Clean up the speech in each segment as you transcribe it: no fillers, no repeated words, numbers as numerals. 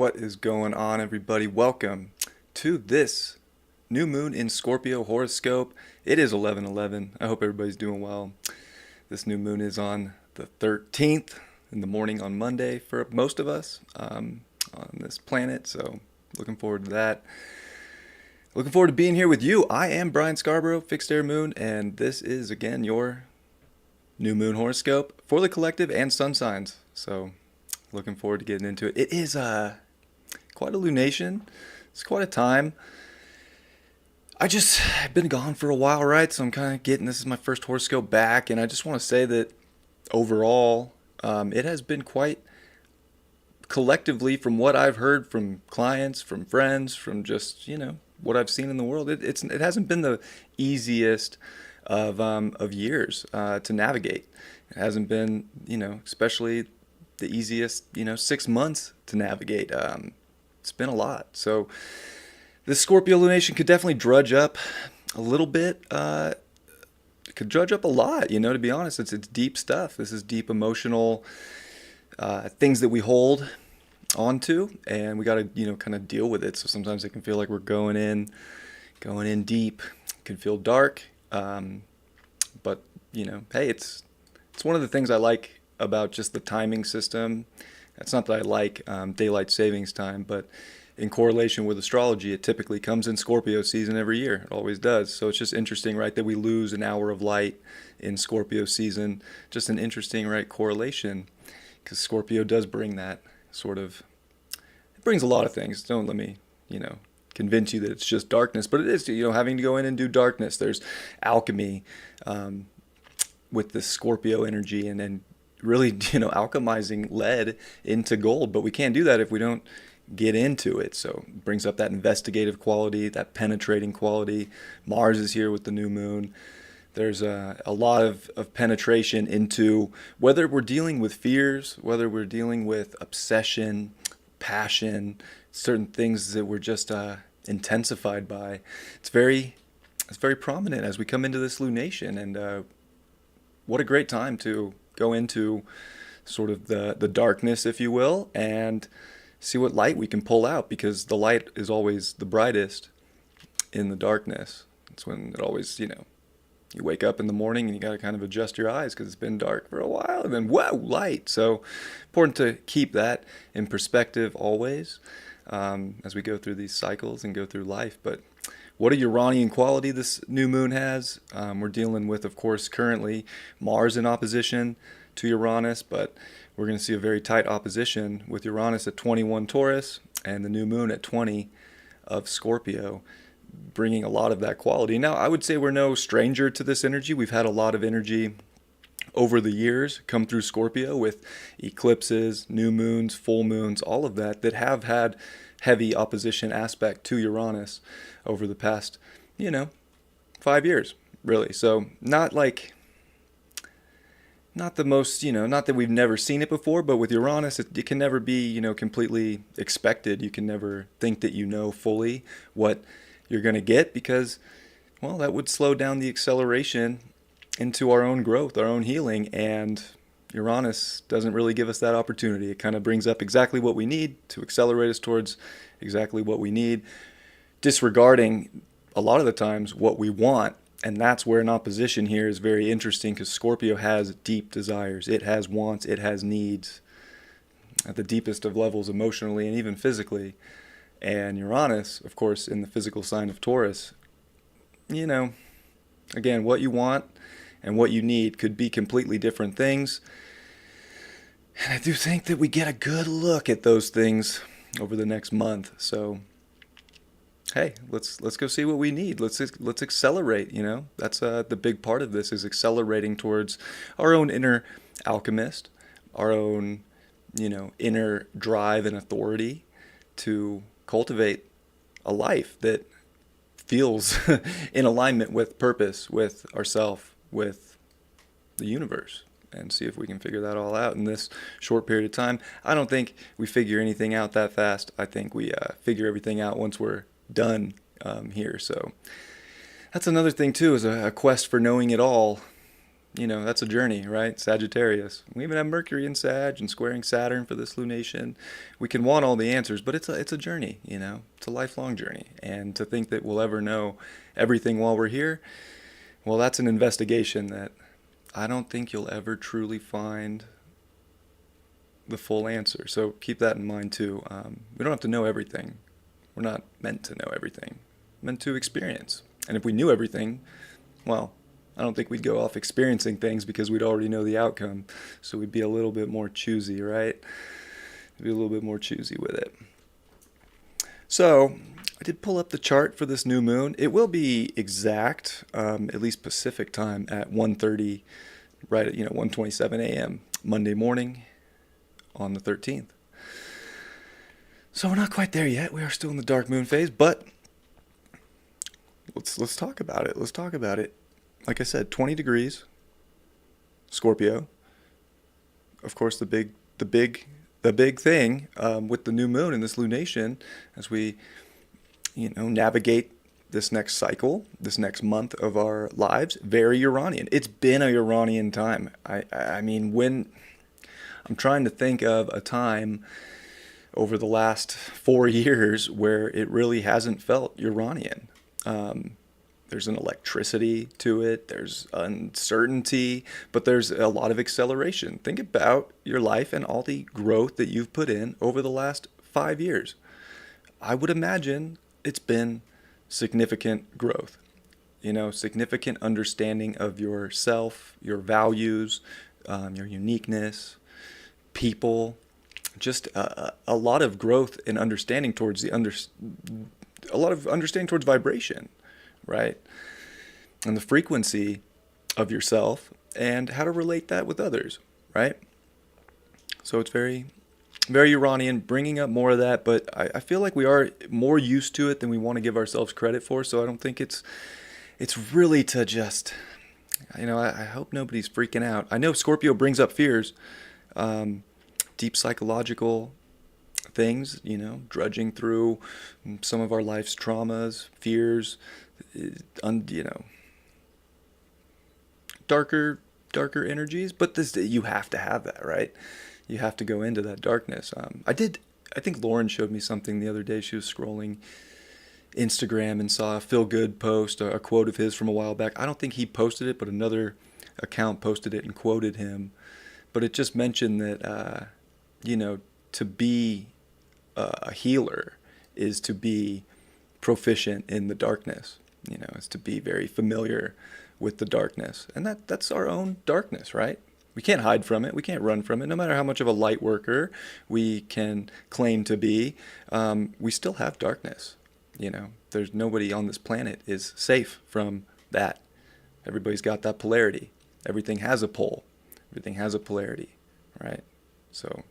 What is going on, everybody? Welcome to this new moon in Scorpio horoscope. It is 11:11. I hope everybody's doing well. This new moon is on the 13th in the morning on Monday for most of us on this planet. So looking forward to that. Looking forward to being here with you. I am Brian Scarborough, Fixed Air Moon, and this is again your new moon horoscope for the collective and sun signs. So looking forward to getting into it. It is quite a lunation. It's quite a time. I've been gone for a while, right? So I'm kind of this is my first horoscope back, and I just want to say that overall, it has been quite collectively, from what I've heard from clients, from friends, from just, what I've seen in the world, it hasn't been the easiest of years to navigate. It hasn't been, especially the easiest, 6 months to navigate. It's been a lot. So this Scorpio lunation could definitely drudge up a little bit. It could drudge up a lot, to be honest. It's deep stuff. This is deep emotional things that we hold onto, and we got to, kind of deal with it. So sometimes it can feel like we're going in deep. It can feel dark. But, hey, it's one of the things I like about just the timing system. It's not that I like daylight savings time, but in correlation with astrology, it typically comes in Scorpio season every year. It always does. So it's just interesting, right, that we lose an hour of light in Scorpio season. Just an interesting, right, correlation, because Scorpio does bring that sort of, it brings a lot of things. Don't let me, convince you that it's just darkness, but it is, having to go in and do darkness. There's alchemy with the Scorpio energy, and then really, alchemizing lead into gold. But we can't do that if we don't get into it. So it brings up that investigative quality, that penetrating quality. Mars is here with the new moon. There's a lot of penetration into whether we're dealing with fears, whether we're dealing with obsession, passion, certain things that we're just intensified by. It's very prominent as we come into this lunation, and what a great time to go into sort of the darkness, if you will, and see what light we can pull out, because the light is always the brightest in the darkness. It's when it always, you wake up in the morning and you got to kind of adjust your eyes because it's been dark for a while, and then, whoa, light. So important to keep that in perspective always as we go through these cycles and go through life. But what a Uranian quality this new moon has. We're dealing with, of course, currently Mars in opposition to Uranus, but we're going to see a very tight opposition with Uranus at 21 Taurus and the new moon at 20 of Scorpio, bringing a lot of that quality. Now, I would say we're no stranger to this energy. We've had a lot of energy over the years come through Scorpio with eclipses, new moons, full moons, all of that have had heavy opposition aspect to Uranus over the past, 5 years, really. So not the most, not that we've never seen it before, but with Uranus, it can never be, completely expected. You can never think that fully what you're going to get, because, well, that would slow down the acceleration into our own growth, our own healing, and Uranus doesn't really give us that opportunity. It kind of brings up exactly what we need to accelerate us towards exactly what we need, disregarding a lot of the times what we want. And that's where an opposition here is very interesting, because Scorpio has deep desires. It has wants. It has needs at the deepest of levels, emotionally and even physically. And Uranus, of course, in the physical sign of Taurus, again, what you want and what you need could be completely different things. And I do think that we get a good look at those things over the next month. So, hey, let's go see what we need. Let's accelerate. That's the big part of this, is accelerating towards our own inner alchemist, our own inner drive and authority to cultivate a life that feels in alignment with purpose, with ourself, with the universe, and see if we can figure that all out in this short period of time. I don't think we figure anything out that fast. I think we figure everything out once we're done here. So that's another thing too, is a quest for knowing it all that's a journey, right? Sagittarius. We even have Mercury in Sag and squaring Saturn for this lunation. We can want all the answers, but it's a journey, It's a lifelong journey. And to think that we'll ever know everything while we're here, well, that's an investigation that I don't think you'll ever truly find the full answer. So keep that in mind too. We don't have to know everything. We're not meant to know everything. We're meant to experience. And if we knew everything, well, I don't think we'd go off experiencing things because we'd already know the outcome. So we'd be a little bit more choosy, right? We'd be a little bit more choosy with it. So I did pull up the chart for this new moon. It will be exact, at least Pacific time, at 1:30, right at 1:27 a.m. Monday morning on the 13th. So we're not quite there yet. We are still in the dark moon phase, but let's talk about it. Let's talk about it. Like I said, 20 degrees, Scorpio. Of course, the big thing with the new moon and this lunation, as we navigate this next cycle, this next month of our lives, very Uranian. It's been a Uranian time. I mean, when I'm trying to think of a time over the last 4 years where it really hasn't felt Uranian. There's an electricity to it, there's uncertainty, but there's a lot of acceleration. Think about your life and all the growth that you've put in over the last 5 years. I would imagine it's been significant growth, significant understanding of yourself, your values, your uniqueness, people, just a lot of growth and understanding towards a lot of understanding towards vibration, right? And the frequency of yourself and how to relate that with others, right? So it's very, very Uranian, bringing up more of that, but I feel like we are more used to it than we want to give ourselves credit for, so I don't think it's really to just, I hope nobody's freaking out. I know Scorpio brings up fears, deep psychological things, drudging through some of our life's traumas, fears, darker energies, but you have to have that, right? You have to go into that darkness. I think Lauren showed me something the other day. She was scrolling Instagram and saw a feel good post, a quote of his from a while back. I don't think he posted it, but another account posted it and quoted him. But it just mentioned that, to be a healer is to be proficient in the darkness, is to be very familiar with the darkness. And that's our own darkness, right? We can't hide from it. We can't run from it. No matter how much of a light worker we can claim to be, we still have darkness. There's nobody on this planet is safe from that. Everybody's got that polarity. Everything has a pole. Everything has a polarity, right? So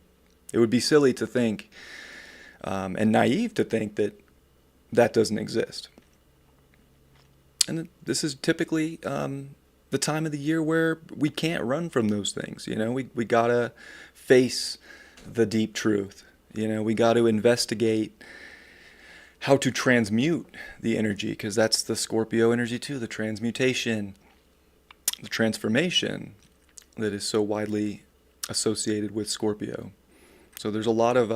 it would be silly to think and naive to think that doesn't exist. And this is typically the time of the year where we can't run from those things. We gotta face the deep truth. We gotta investigate how to transmute the energy, because that's the Scorpio energy too, the transmutation, the transformation that is so widely associated with Scorpio. So there's a lot of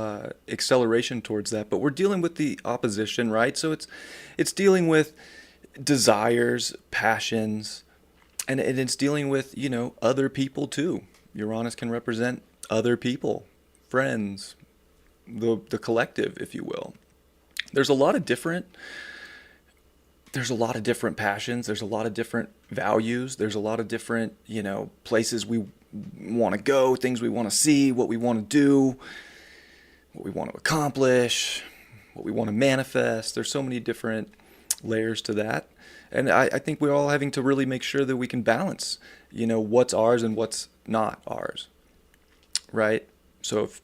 acceleration towards that, but we're dealing with the opposition, right? So it's dealing with desires, passions, and it's dealing with, other people too. Uranus can represent other people, friends, the collective, if you will. There's a lot of different passions. There's a lot of different values. There's a lot of different, places we want to go, things we want to see, what we want to do, what we want to accomplish, what we want to manifest. There's so many different layers to that. And I think we're all having to really make sure that we can balance, what's ours and what's not ours, right? So if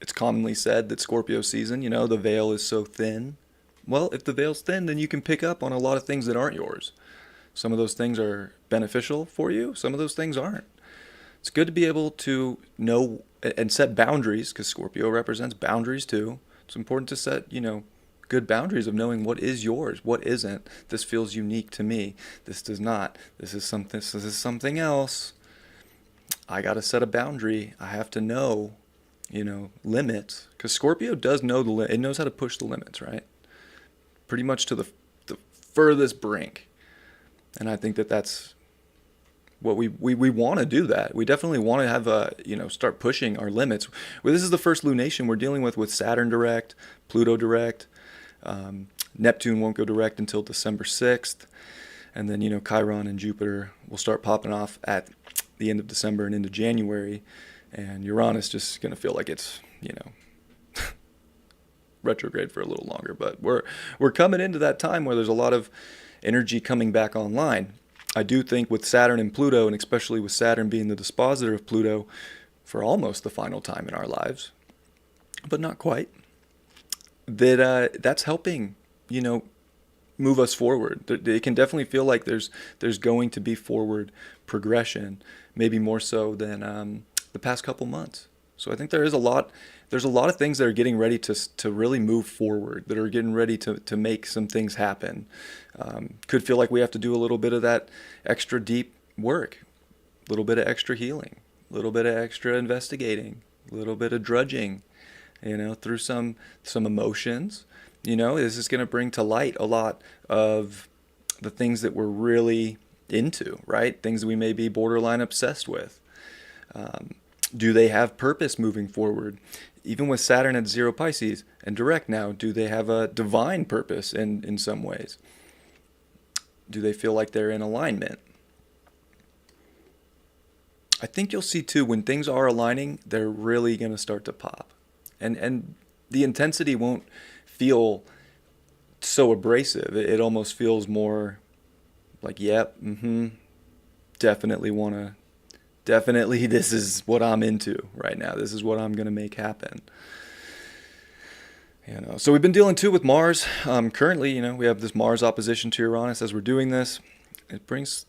it's commonly said that Scorpio season, the veil is so thin. Well, if the veil's thin, then you can pick up on a lot of things that aren't yours. Some of those things are beneficial for you. Some of those things aren't. It's good to be able to know and set boundaries, because Scorpio represents boundaries too. It's important to set, good boundaries of knowing what is yours, what isn't. This feels unique to me. This does not. This is something else. I got to set a boundary. I have to know, limits. Because Scorpio does know it knows how to push the limits, right? Pretty much to the furthest brink. And I think that's what we want to do that. We definitely want to have start pushing our limits. Well, this is the first lunation we're dealing with Saturn direct, Pluto direct. Neptune won't go direct until December 6th. And then, Chiron and Jupiter will start popping off at the end of December and into January. And Uranus just going to feel like it's, retrograde for a little longer. But we're coming into that time where there's a lot of energy coming back online. I do think with Saturn and Pluto, and especially with Saturn being the dispositor of Pluto for almost the final time in our lives, but not quite, that's helping, move us forward. It can definitely feel like there's going to be forward progression, maybe more so than the past couple months. So I think there's a lot of things that are getting ready to really move forward, that are getting ready to make some things happen. Could feel like we have to do a little bit of that extra deep work, a little bit of extra healing, a little bit of extra investigating, a little bit of drudging, through some emotions. This is going to bring to light a lot of the things that we're really into, right? Things that we may be borderline obsessed with. Do they have purpose moving forward? Even with Saturn at 0 Pisces and direct now, do they have a divine purpose in some ways? Do they feel like they're in alignment? I think you'll see too, when things are aligning, they're really going to start to pop. And the intensity won't feel so abrasive. It almost feels more like, yep, definitely this is what I'm into right now. This is what I'm going to make happen. So we've been dealing too with Mars. Currently, we have this Mars opposition to Uranus as we're doing this. It brings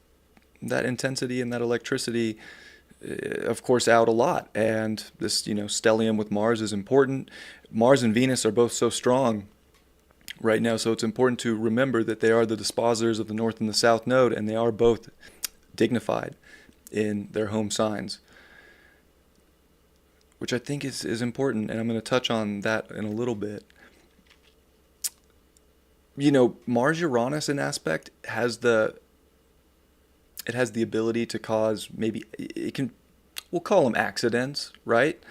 that intensity and that electricity, of course, out a lot. And this, stellium with Mars is important. Mars and Venus are both so strong right now, so it's important to remember that they are the dispositors of the North and the South node, and they are both dignified in their home signs, which I think is important, and I'm going to touch on that in a little bit. Mars-Uranus in aspect has the ability to cause, we'll call them accidents, right?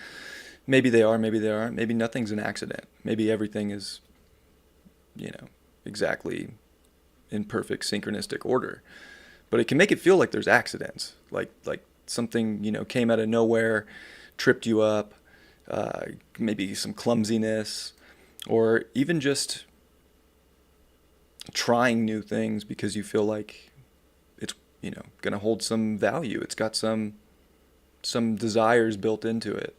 Maybe they are, maybe they aren't. Maybe nothing's an accident. Maybe everything is, exactly in perfect synchronistic order. But it can make it feel like there's accidents, like something, came out of nowhere, tripped you up, maybe some clumsiness, or even just trying new things because you feel like it's, going to hold some value. It's got some desires built into it.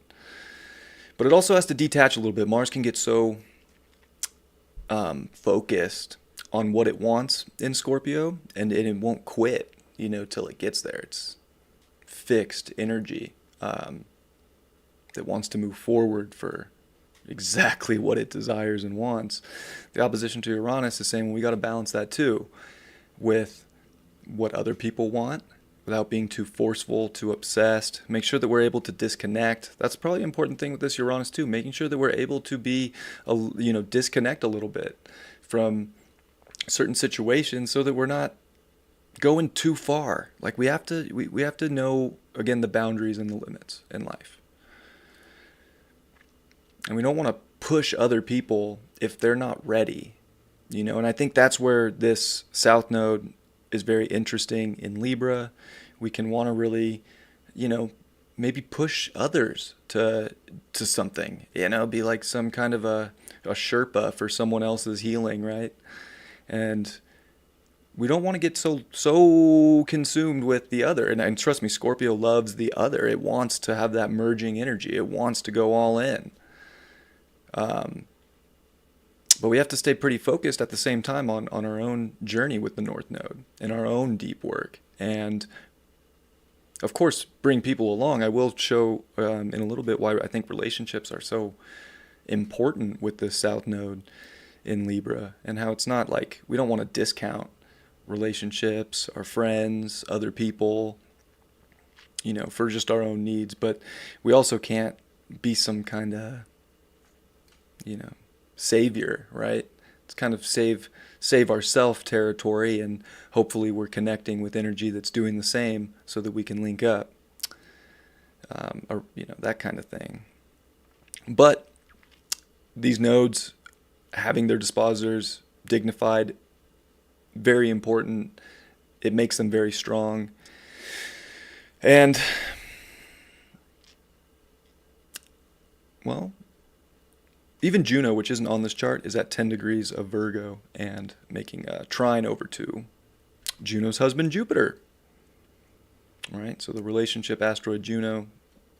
But it also has to detach a little bit. Mars can get so focused on what it wants in Scorpio, and it won't quit, till it gets there. It's fixed energy that wants to move forward for exactly what it desires and wants. The opposition to Uranus is saying, well, we got to balance that too with what other people want without being too forceful, too obsessed. Make sure that we're able to disconnect. That's probably an important thing with this Uranus too, making sure that we're able to be, disconnect a little bit from certain situations so that we're not going too far. Like we have to know, again, the boundaries and the limits in life. And we don't want to push other people if they're not ready, and I think that's where this South Node is very interesting in Libra. We can want to really, maybe push others to something, be like some kind of a Sherpa for someone else's healing, right? And we don't want to get so consumed with the other. And trust me, Scorpio loves the other. It wants to have that merging energy. It wants to go all in. But we have to stay pretty focused at the same time on our own journey with the North Node and our own deep work. And, of course, bring people along. I will show in a little bit why I think relationships are so important with the South Node in Libra, and how it's not like we don't want to discount relationships, our friends, other people. for just our own needs. But we also can't be some kind of, savior, right? It's kind of save ourself territory, and hopefully we're connecting with energy that's doing the same so that we can link up, or that kind of thing. But these nodes having their dispositors dignified, very important. It makes them very strong. And, well, even Juno, which isn't on this chart, is at 10 degrees of Virgo and making a trine over to Juno's husband, Jupiter. All right, so the relationship asteroid Juno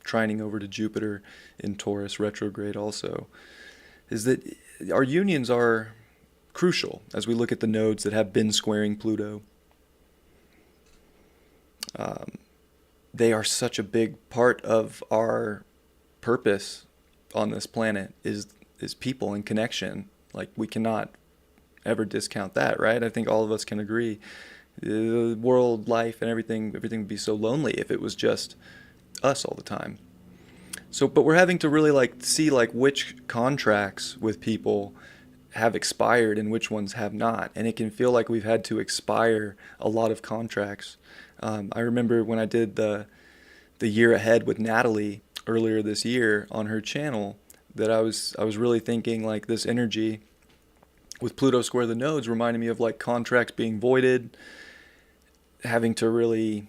trining over to Jupiter in Taurus retrograde also, is that our unions are crucial as we look at the nodes that have been squaring Pluto. They are such a big part of our purpose on this planet is people and connection. Like, we cannot ever discount that, right? I think all of us can agree. The world, life, and everything would be so lonely if it was just us all the time. So, but we're having to really see which contracts with people have expired and which ones have not. And it can feel like we've had to expire a lot of contracts. I remember when I did the year ahead with Natalie earlier this year on her channel, that I was really thinking this energy with Pluto square the nodes reminded me of contracts being voided, having to really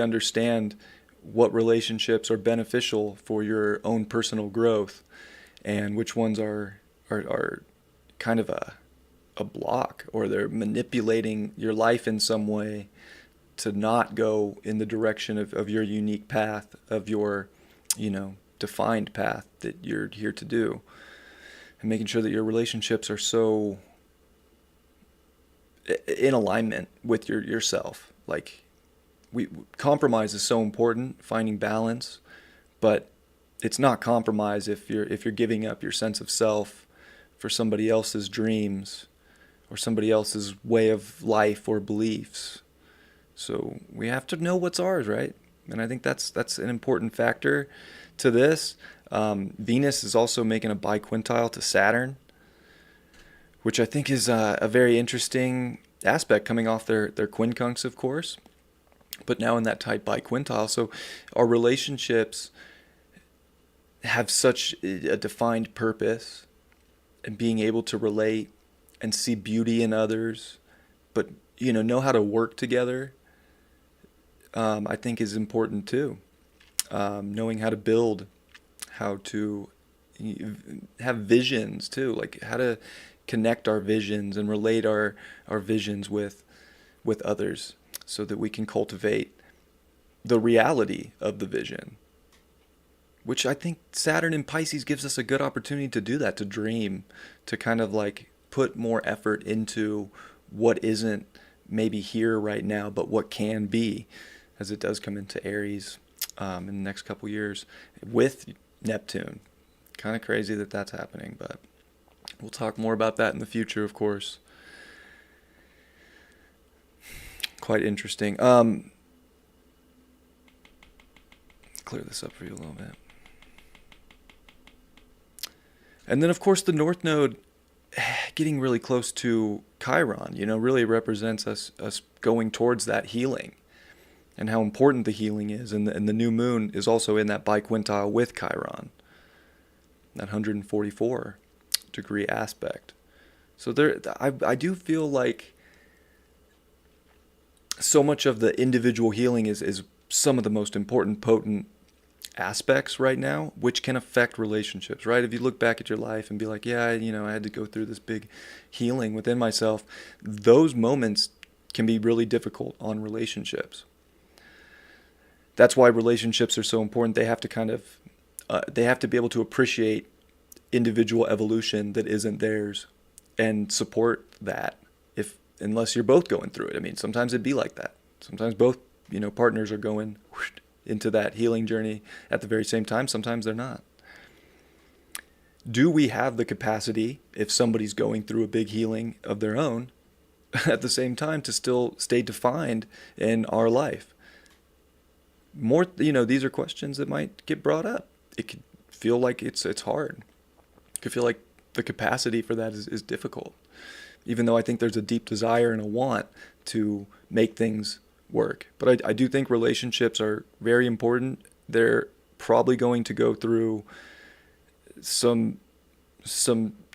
understand what relationships are beneficial for your own personal growth and which ones are kind of a block, or they're manipulating your life in some way to not go in the direction of your unique path, of your, defined path that you're here to do. And making sure that your relationships are so in alignment with yourself. Compromise is so important, finding balance, but it's not compromise if you're giving up your sense of self for somebody else's dreams or somebody else's way of life or beliefs. So we have to know what's ours, right? And I think that's an important factor to this. Venus is also making a biquintile to Saturn, which I think is a very interesting aspect, coming off their quincunx, of course, but now in that tight biquintile. So our relationships have such a defined purpose, and being able to relate and see beauty in others, but know how to work together, I think is important too. Knowing how to build, how to have visions too, how to connect our visions and relate our visions with others, so that we can cultivate the reality of the vision, which I think Saturn in Pisces gives us a good opportunity to do that, to dream, to kind of put more effort into what isn't maybe here right now, but what can be, as it does come into Aries in the next couple years with Neptune. Kind of crazy that that's happening, but we'll talk more about that in the future, of course. Quite interesting. Clear this up for you a little bit. And then, of course, the North Node getting really close to Chiron, really represents us going towards that healing, and how important the healing is. And the new moon is also in that biquintile with Chiron, that 144 degree aspect. So I do feel like so much of the individual healing is some of the most important, potent aspects right now, which can affect relationships, right? If you look back at your life and be like, yeah, I had to go through this big healing within myself, those moments can be really difficult on relationships. That's why relationships are so important. They have to they have to be able to appreciate individual evolution that isn't theirs, and support that, unless you're both going through it. I mean, sometimes it'd be like that. Sometimes both, partners are going into that healing journey at the very same time. Sometimes they're not. Do we have the capacity, if somebody's going through a big healing of their own, at the same time to still stay defined in our life? more, these are questions that might get brought up. It could feel like it's hard. It could feel like the capacity for that is difficult. Even though I think there's a deep desire and a want to make things work. But I do think relationships are very important. They're probably going to go through some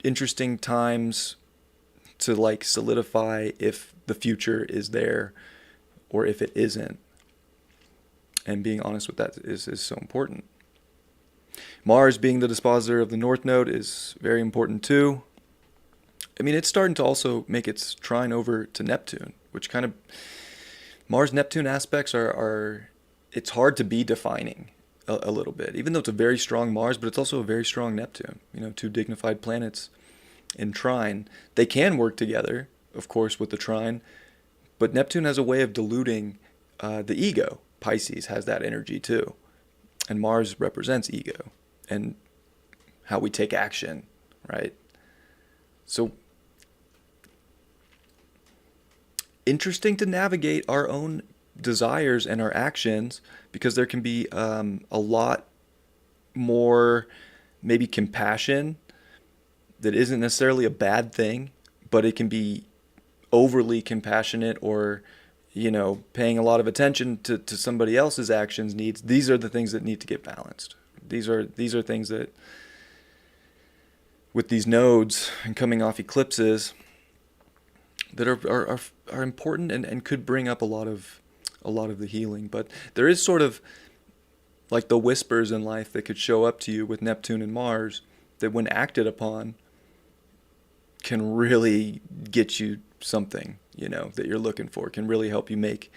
interesting times to like solidify if the future is there or if it isn't. And being honest with that is so important. Mars being the dispositor of the North Node is very important too. I mean, it's starting to also make its trine over to Neptune, which kind of, Mars-Neptune aspects are it's hard to be defining a little bit, even though it's a very strong Mars, but it's also a very strong Neptune, two dignified planets in trine. They can work together, of course, with the trine, but Neptune has a way of diluting the ego. Pisces has that energy too. And Mars represents ego and how we take action, right? So interesting to navigate our own desires and our actions, because there can be a lot more maybe compassion that isn't necessarily a bad thing, but it can be overly compassionate or paying a lot of attention to somebody else's actions, needs. These are the things that need to get balanced. These are things that, with these nodes and coming off eclipses, that are important and could bring up a lot of the healing. But there is sort of like the whispers in life that could show up to you with Neptune and Mars that, when acted upon, can really get you something, that you're looking for, can really help you make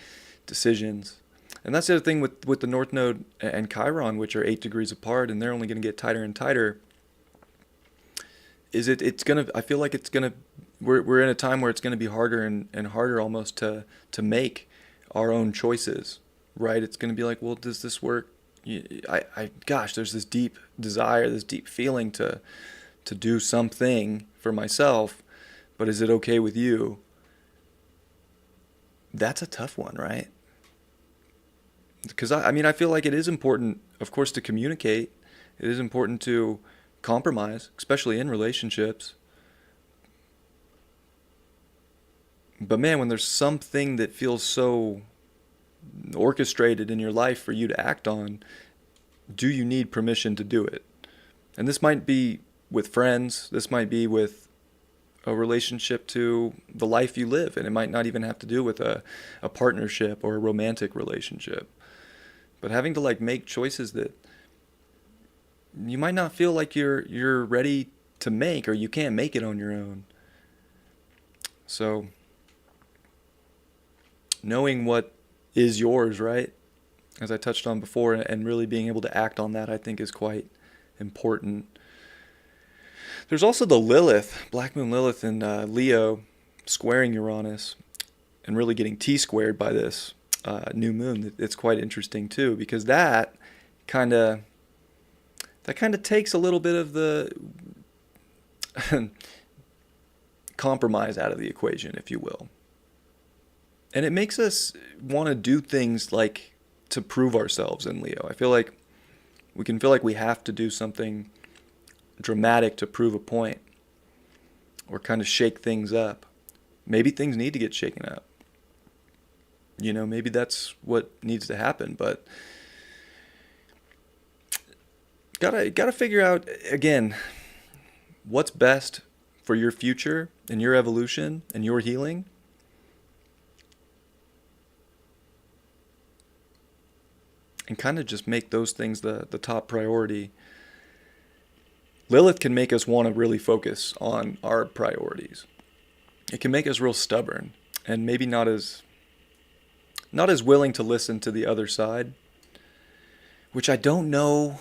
decisions. And that's the other thing with the North Node and Chiron, which are 8 degrees apart, and they're only going to get tighter and tighter, is I feel like we're in a time where it's going to be harder and harder almost to make our own choices, right? It's going to be like, well, does this work? Gosh, there's this deep desire, this deep feeling to do something for myself, but is it okay with you? That's a tough one, right? Because I feel like it is important, of course, to communicate. It is important to compromise, especially in relationships. But man, when there's something that feels so orchestrated in your life for you to act on, do you need permission to do it? And this might be with friends, this might be with a relationship to the life you live, and it might not even have to do with a partnership or a romantic relationship. But having to like make choices that you might not feel like you're ready to make, or you can't make it on your own. So knowing what is yours, right? As I touched on before, and really being able to act on that, I think is quite important. There's also the Lilith, Black Moon Lilith in Leo, squaring Uranus, and really getting T-squared by this new moon. It's quite interesting too, because that kind of takes a little bit of the compromise out of the equation, if you will. And it makes us want to do things like to prove ourselves in Leo. I feel like we can feel like we have to do something dramatic to prove a point, or kind of shake things up. Maybe things need to get shaken up. Maybe that's what needs to happen, but gotta figure out, again, what's best for your future and your evolution and your healing. And kind of just make those things the top priority. Lilith can make us want to really focus on our priorities. It can make us real stubborn and maybe not as willing to listen to the other side, which I don't know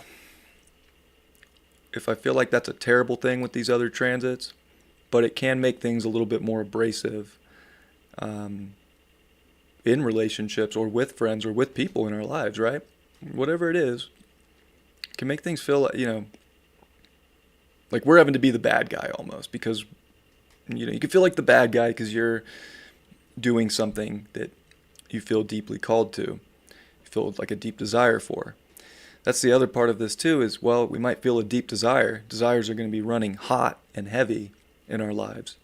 if I feel like that's a terrible thing with these other transits, but it can make things a little bit more abrasive in relationships or with friends or with people in our lives, right? Whatever it is, it can make things feel like, like we're having to be the bad guy almost, because you can feel like the bad guy because you're doing something that you feel deeply called to. You feel like a deep desire for. That's the other part of this too, is, well, we might feel a deep desire. Desires are going to be running hot and heavy in our lives.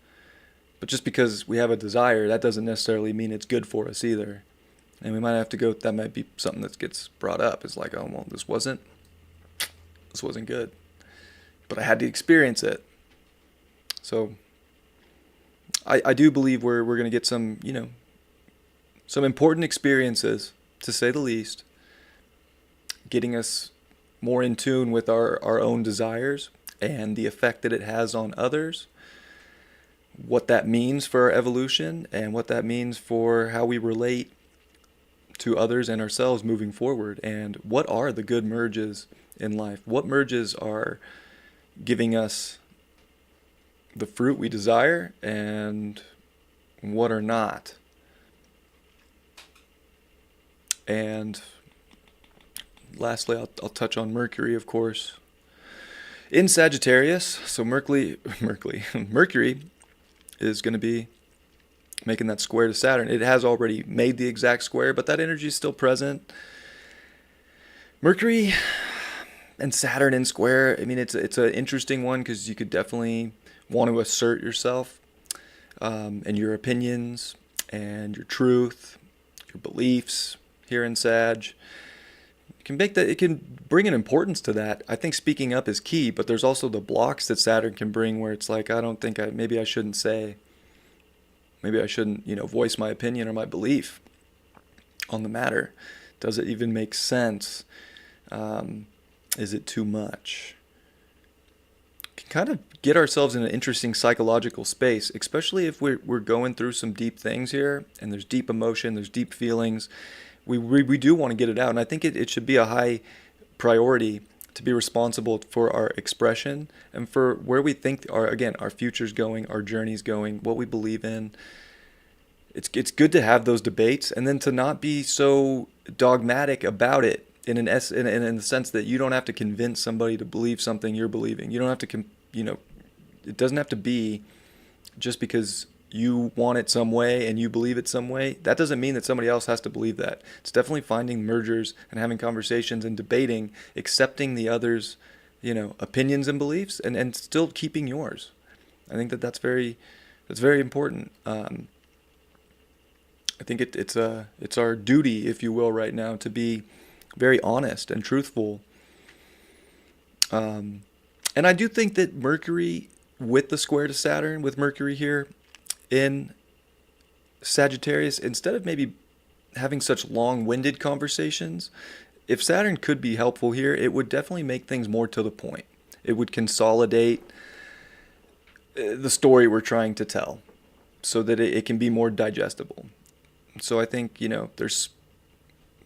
But just because we have a desire, that doesn't necessarily mean it's good for us either. And we might have to go, that might be something that gets brought up. It's like, oh, well, this wasn't good. But I had to experience it. So I do believe we're going to get some, some important experiences, to say the least, getting us more in tune with our own desires and the effect that it has on others, what that means for our evolution, and what that means for how we relate to others and ourselves moving forward, and what are the good merges in life. What merges are giving us the fruit we desire, and what are not. And lastly, I'll touch on Mercury, of course. In Sagittarius, so Mercury is going to be making that square to Saturn. It has already made the exact square, but that energy is still present. Mercury and Saturn in square, I mean, it's an interesting one, because you could definitely want to assert yourself, and your opinions and your truth, your beliefs here in Sag. It can bring an importance to that. I think speaking up is key, but there's also the blocks that Saturn can bring, where it's like, maybe I shouldn't voice my opinion or my belief on the matter. Does it even make sense? Is it too much? Can kind of get ourselves in an interesting psychological space, especially if we're going through some deep things here, and there's deep emotion, there's deep feelings. We do want to get it out, and I think it should be a high priority to be responsible for our expression and for where we think our future's going, our journey's going, what we believe in. It's good to have those debates, and then to not be so dogmatic about it in the sense that you don't have to convince somebody to believe something you're believing. You don't have to, it doesn't have to be just because you want it some way and you believe it some way. That doesn't mean that somebody else has to believe that. It's definitely finding mergers and having conversations and debating, accepting the other's, opinions and beliefs, and still keeping yours. I think that's very important. I think it's our duty, if you will, right now, to be very honest and truthful. And I do think that Mercury, with the square to Saturn, with Mercury here in Sagittarius, instead of maybe having such long-winded conversations, if Saturn could be helpful here, it would definitely make things more to the point. It would consolidate the story we're trying to tell so that it can be more digestible. So I think, there's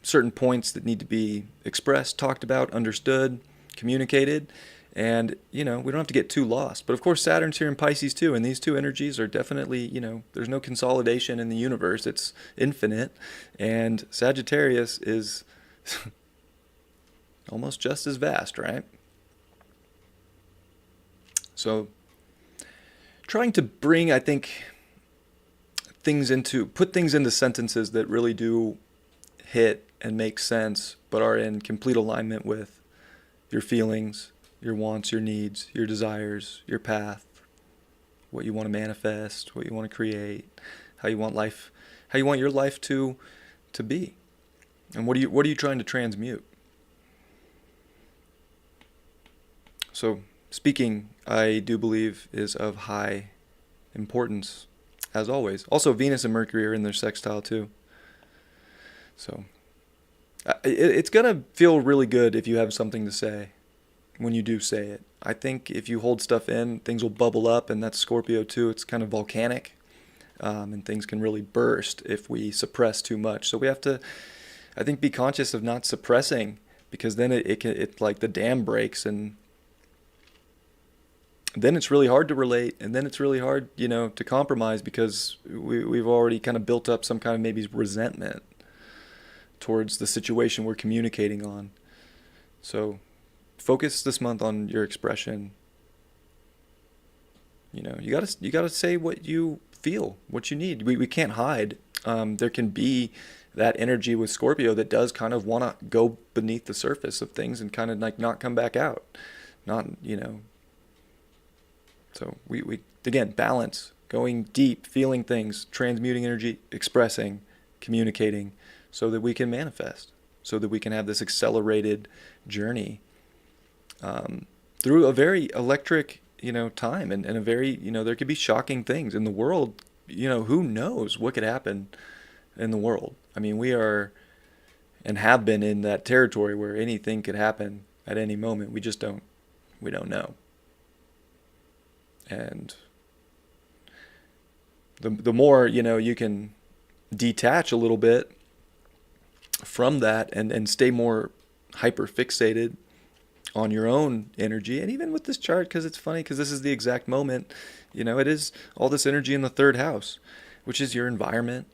certain points that need to be expressed, talked about, understood, communicated, and, we don't have to get too lost. But of course, Saturn's here in Pisces too, and these two energies are definitely, there's no consolidation in the universe. It's infinite. And Sagittarius is almost just as vast, right? So trying to bring, I think, put things into sentences that really do hit and make sense, but are in complete alignment with your feelings, your wants, your needs, your desires, your path, what you want to manifest, what you want to create, how you want your life to be, and what are you trying to transmute. So speaking, I do believe, is of high importance, as always. Also, Venus and Mercury are in their sextile too. So it's going to feel really good if you have something to say when you do say it. I think if you hold stuff in, things will bubble up, and that's Scorpio too. It's kind of volcanic, and things can really burst if we suppress too much. So we have to, I think, be conscious of not suppressing, because then it like the dam breaks, and then it's really hard to relate, and then it's really hard, to compromise, because we've already kind of built up some kind of maybe resentment towards the situation we're communicating on. So focus this month on your expression. You gotta say what you feel, what you need. We can't hide. There can be that energy with Scorpio that does kind of want to go beneath the surface of things and kind of like not come back out. Not, so we again, balance, going deep, feeling things, transmuting energy, expressing, communicating, so that we can manifest, so that we can have this accelerated journey through a very electric, time and a very, there could be shocking things in the world. Who knows what could happen in the world? I mean, we are and have been in that territory where anything could happen at any moment. We just we don't know. And the more, you can detach a little bit from that and stay more hyper fixated on your own energy. And even with this chart, because it's funny, because this is the exact moment, it is all this energy in the third house, which is your environment,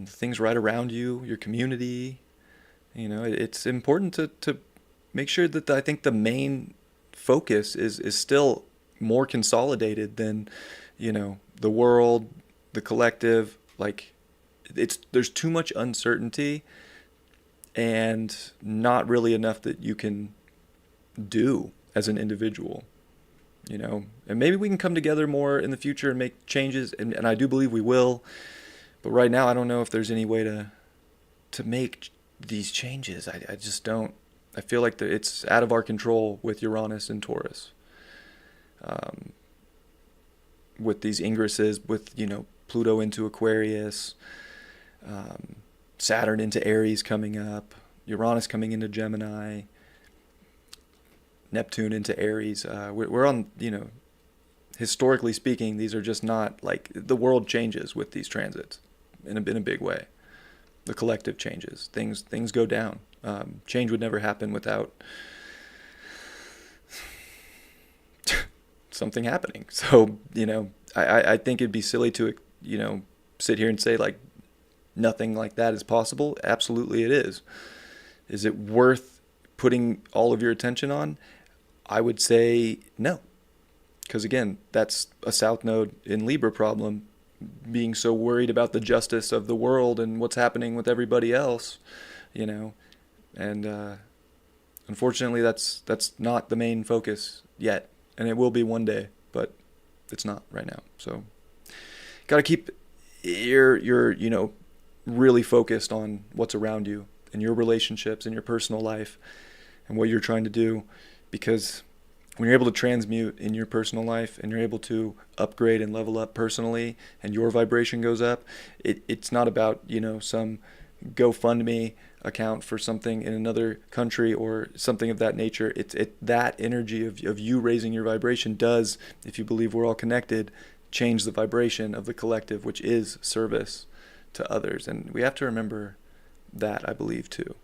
things right around you, your community. It's important to make sure that I think the main focus is still more consolidated than, the world, the collective. Like, there's too much uncertainty and not really enough that you can do as an individual, and maybe we can come together more in the future and make changes, and I do believe we will, but right now I don't know if there's any way to make these changes. I just don't. I feel like it's out of our control with Uranus and Taurus, with these ingresses, with Pluto into Aquarius, Saturn into Aries coming up, Uranus coming into Gemini, Neptune into Aries. We're on, historically speaking, these are just not like, the world changes with these transits in a big way. The collective changes. Things go down. Change would never happen without something happening. So, I think it'd be silly to, sit here and say like nothing like that is possible. Absolutely it is. Is it worth putting all of your attention on? I would say no. Because again, that's a South Node in Libra problem, being so worried about the justice of the world and what's happening with everybody else, and unfortunately that's not the main focus yet, and it will be one day, but it's not right now. So got to keep your really focused on what's around you and your relationships and your personal life and what you're trying to do, because when you're able to transmute in your personal life and you're able to upgrade and level up personally and your vibration goes up, it's not about, some GoFundMe account for something in another country or something of that nature. That energy of you raising your vibration does, if you believe we're all connected, change the vibration of the collective, which is service to others. And we have to remember that, I believe, too.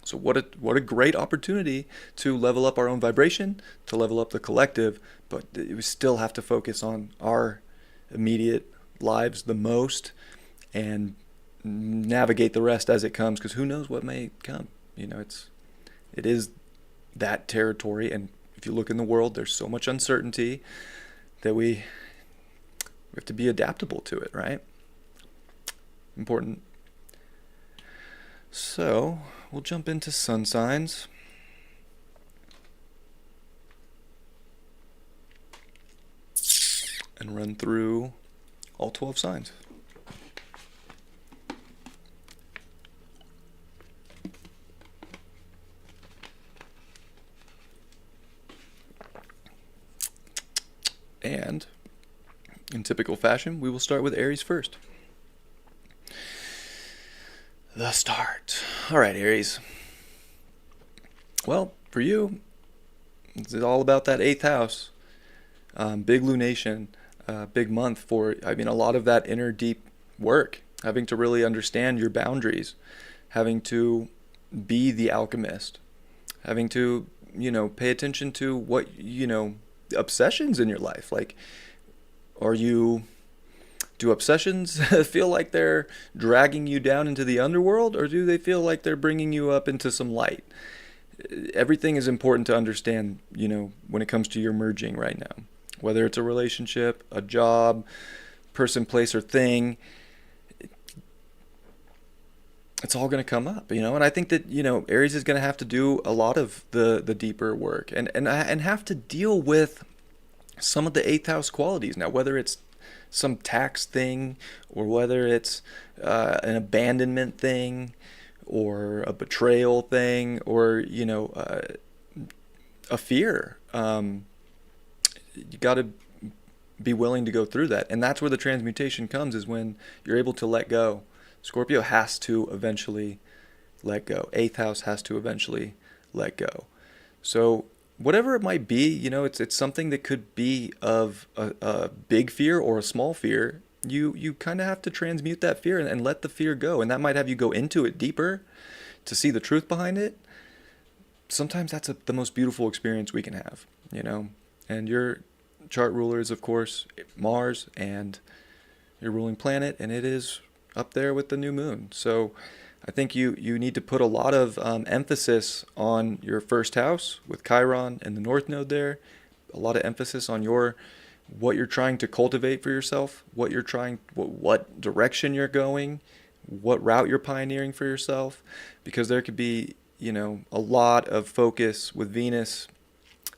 So what a great opportunity to level up our own vibration, to level up the collective, but we still have to focus on our immediate lives the most and navigate the rest as it comes, because who knows what may come. It is that territory, and if you look in the world, there's so much uncertainty that we have to be adaptable to it, right? Important. So we'll jump into sun signs. And run through all 12 signs. And in typical fashion, we will start with Aries first. The start. All right, Aries. Well, for you, it's all about that 8th house. Big lunation, big month for, a lot of that inner deep work, having to really understand your boundaries, having to be the alchemist, having to, pay attention to what, obsessions in your life. Like, do obsessions feel like they're dragging you down into the underworld, or do they feel like they're bringing you up into some light? Everything is important to understand, when it comes to your merging right now. Whether it's a relationship, a job, person, place, or thing, it's all going to come up, and I think that, Aries is going to have to do a lot of the deeper work, and have to deal with some of the eighth house qualities now, whether it's some tax thing, or whether it's an abandonment thing, or a betrayal thing, or a fear. You got to be willing to go through that, and that's where the transmutation comes, is when you're able to let go. Scorpio has to eventually let go. Eighth house has to eventually let go. So whatever it might be, it's something that could be of a big fear or a small fear. You kind of have to transmute that fear, and let the fear go, and that might have you go into it deeper to see the truth behind it. Sometimes that's the most beautiful experience we can have, And your chart ruler is, of course, Mars, and your ruling planet, and it is up there with the new moon. So I think you need to put a lot of emphasis on your first house with Chiron and the North Node there. A lot of emphasis on what you're trying to cultivate for yourself, what direction you're going, what route you're pioneering for yourself, because there could be, a lot of focus with Venus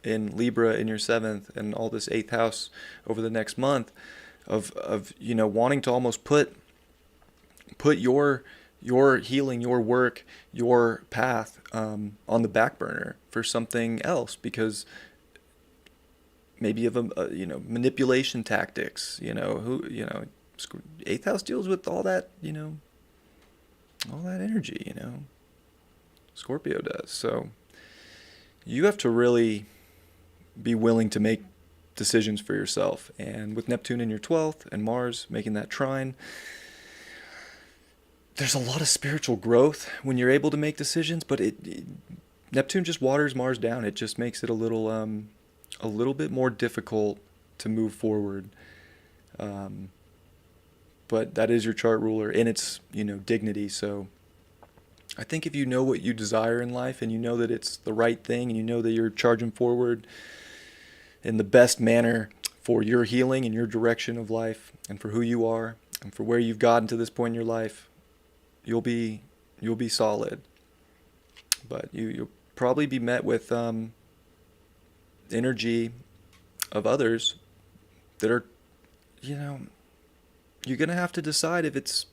in Libra in your seventh and all this eighth house over the next month of wanting to almost put your healing, your work, your path on the back burner for something else, because maybe of manipulation tactics, eighth house deals with all that, all that energy, Scorpio does. So you have to really be willing to make decisions for yourself. And with Neptune in your 12th and Mars making that trine, there's a lot of spiritual growth when you're able to make decisions, but Neptune just waters Mars down. It just makes it a little bit more difficult to move forward. But that is your chart ruler, and it's, dignity. So I think if you know what you desire in life, and you know that it's the right thing, and you know that you're charging forward in the best manner for your healing and your direction of life, and for who you are, and for where you've gotten to this point in your life, you'll be solid. But you'll probably be met with energy of others that are, you're going to have to decide if it's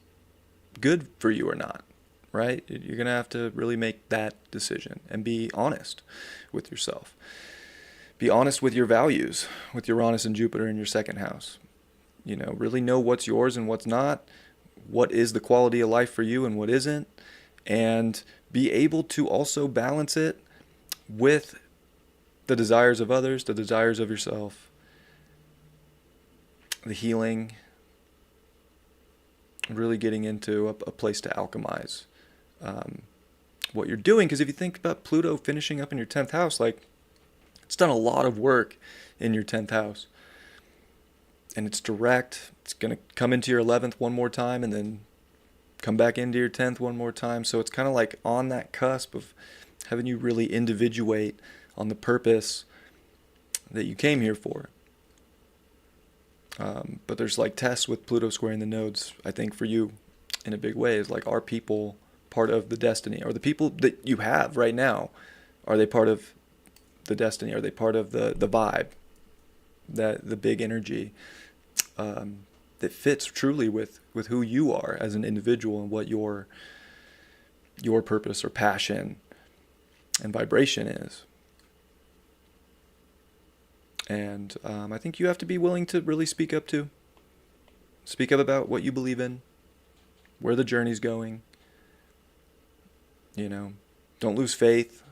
good for you or not, right? You're going to have to really make that decision and be honest with yourself. Be honest with your values, with Uranus and Jupiter in your second house. Really know what's yours and what's not, what is the quality of life for you and what isn't, and be able to also balance it with the desires of others, the desires of yourself, the healing, really getting into a place to alchemize what you're doing. Because if you think about Pluto finishing up in your 10th house, it's done a lot of work in your 10th house. And it's direct. It's going to come into your 11th one more time, and then come back into your 10th one more time. So it's kind of like on that cusp of having you really individuate on the purpose that you came here for. But there's tests with Pluto squaring the nodes, I think, for you in a big way. Is are people part of the destiny? Or the people that you have right now, are they part of the destiny? Are they part of the vibe, the big energy that fits truly with who you are as an individual, and what your purpose or passion and vibration is? And I think you have to be willing to really speak up about what you believe in, where the journey's going. Don't lose faith.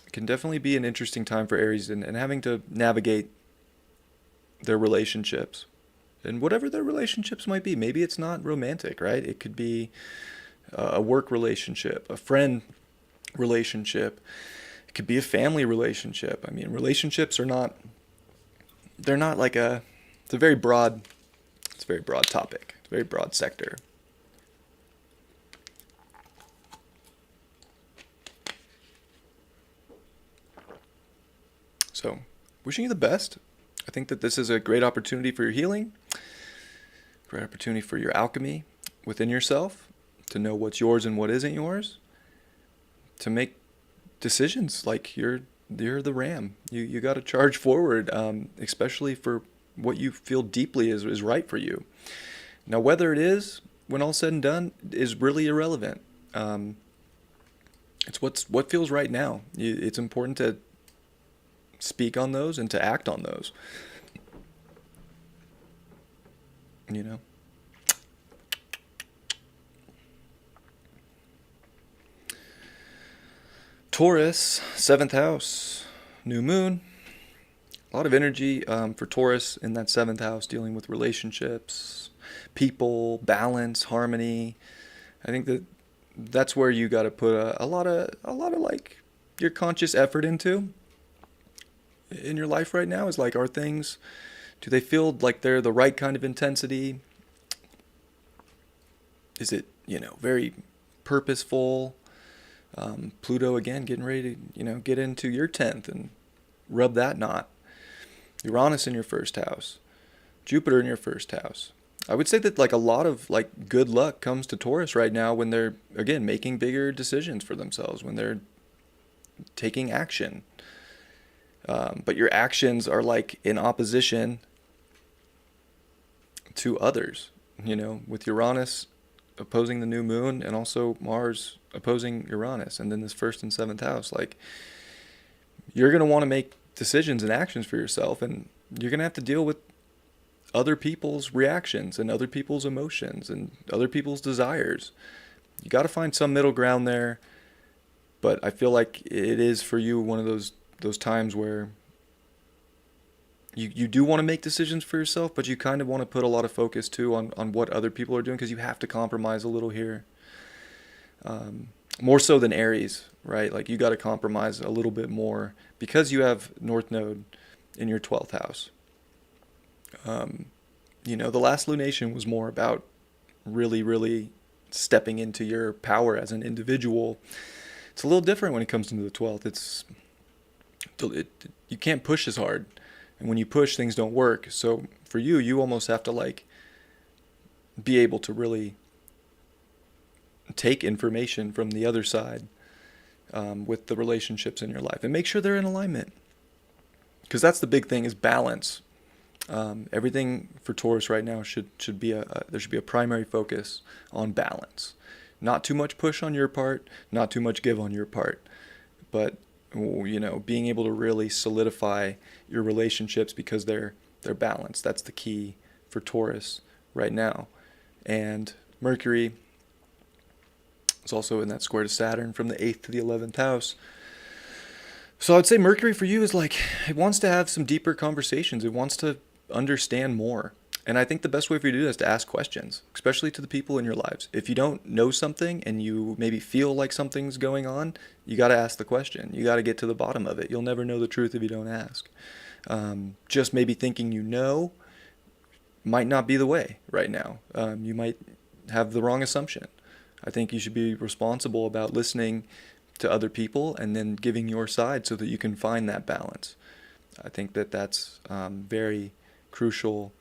It can definitely be an interesting time for Aries, and having to navigate their relationships, and whatever their relationships might be. Maybe it's not romantic, right? It could be a work relationship, a friend relationship. It could be a family relationship. I mean, relationships it's a very broad topic. It's a very broad sector. So, wishing you the best. I think that this is a great opportunity for your healing, great opportunity for your alchemy within yourself, to know what's yours and what isn't yours, to make decisions like you're the ram. You got to charge forward, especially for what you feel deeply is right for you. Now, whether it is, when all said and done, is really irrelevant. It's what feels right now. It's important to speak on those and to act on those. You know. Taurus, 7th house, new moon. A lot of energy for Taurus in that 7th house, dealing with relationships, people, balance, harmony. I think that's where you got to put a lot of like your conscious effort into in your life right now. Is like, are things, do they feel like they're the right kind of intensity? Is it, very purposeful? Pluto again, getting ready to, get into your 10th and rub that knot. Uranus in your 1st house, Jupiter in your 1st house. I would say that like a lot of like good luck comes to Taurus right now when they're, again, making bigger decisions for themselves, when they're taking action. But your actions are like in opposition to others, with Uranus opposing the new moon and also Mars opposing Uranus, and then this 1st and 7th house. Like, you're going to want to make decisions and actions for yourself, and you're going to have to deal with other people's reactions and other people's emotions and other people's desires. You got to find some middle ground there, but I feel like it is for you one of those times where you do want to make decisions for yourself, but you kind of want to put a lot of focus too on what other people are doing, because you have to compromise a little here. More so than Aries, right? Like, you got to compromise a little bit more because you have North Node in your 12th house. The last lunation was more about really, really stepping into your power as an individual. It's a little different when it comes into the 12th. You can't push as hard. And when you push, things don't work. So for you almost have to like be able to really take information from the other side with the relationships in your life and make sure they're in alignment. Because that's the big thing, is balance. Everything for Taurus right now should be there should be a primary focus on balance. Not too much push on your part, not too much give on your part, but being able to really solidify your relationships because they're balanced. That's the key for Taurus right now. And Mercury is also in that square to Saturn from the 8th to the 11th house. So I'd say Mercury for you is like, it wants to have some deeper conversations. It wants to understand more. And I think the best way for you to do that is to ask questions, especially to the people in your lives. If you don't know something and you maybe feel like something's going on, you got to ask the question. You got to get to the bottom of it. You'll never know the truth if you don't ask. Just maybe thinking might not be the way right now. You might have the wrong assumption. I think you should be responsible about listening to other people and then giving your side so that you can find that balance. I think that's very crucial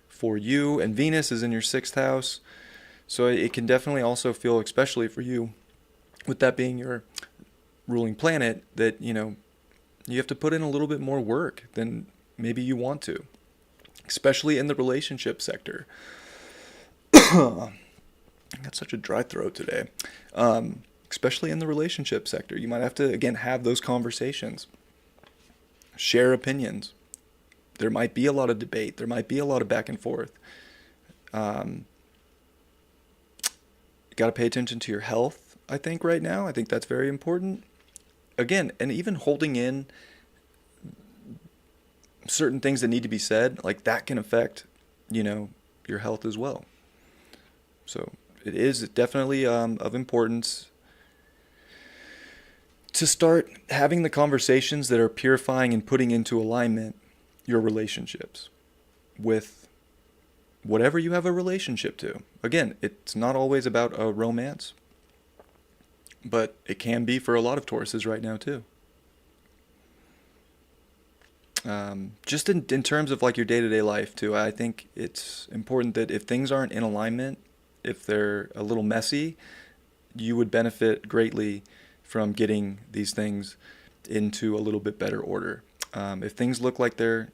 for you. And Venus is in your 6th house, so it can definitely also feel, especially for you, with that being your ruling planet, that you have to put in a little bit more work than maybe you want to, especially in the relationship sector. I got such a dry throat today. Especially in the relationship sector, you might have to, again, have those conversations, share opinions. There might be a lot of debate. There might be a lot of back and forth. You got to pay attention to your health, I think, right now. I think that's very important. Again, and even holding in certain things that need to be said, like that can affect, your health as well. So it is definitely of importance to start having the conversations that are purifying and putting into alignment your relationships with whatever you have a relationship to. Again, it's not always about a romance, but it can be for a lot of Tauruses right now too. Just in terms of like your day-to-day life too, I think it's important that if things aren't in alignment if they're a little messy, you would benefit greatly from getting these things into a little bit better order. If things look like they're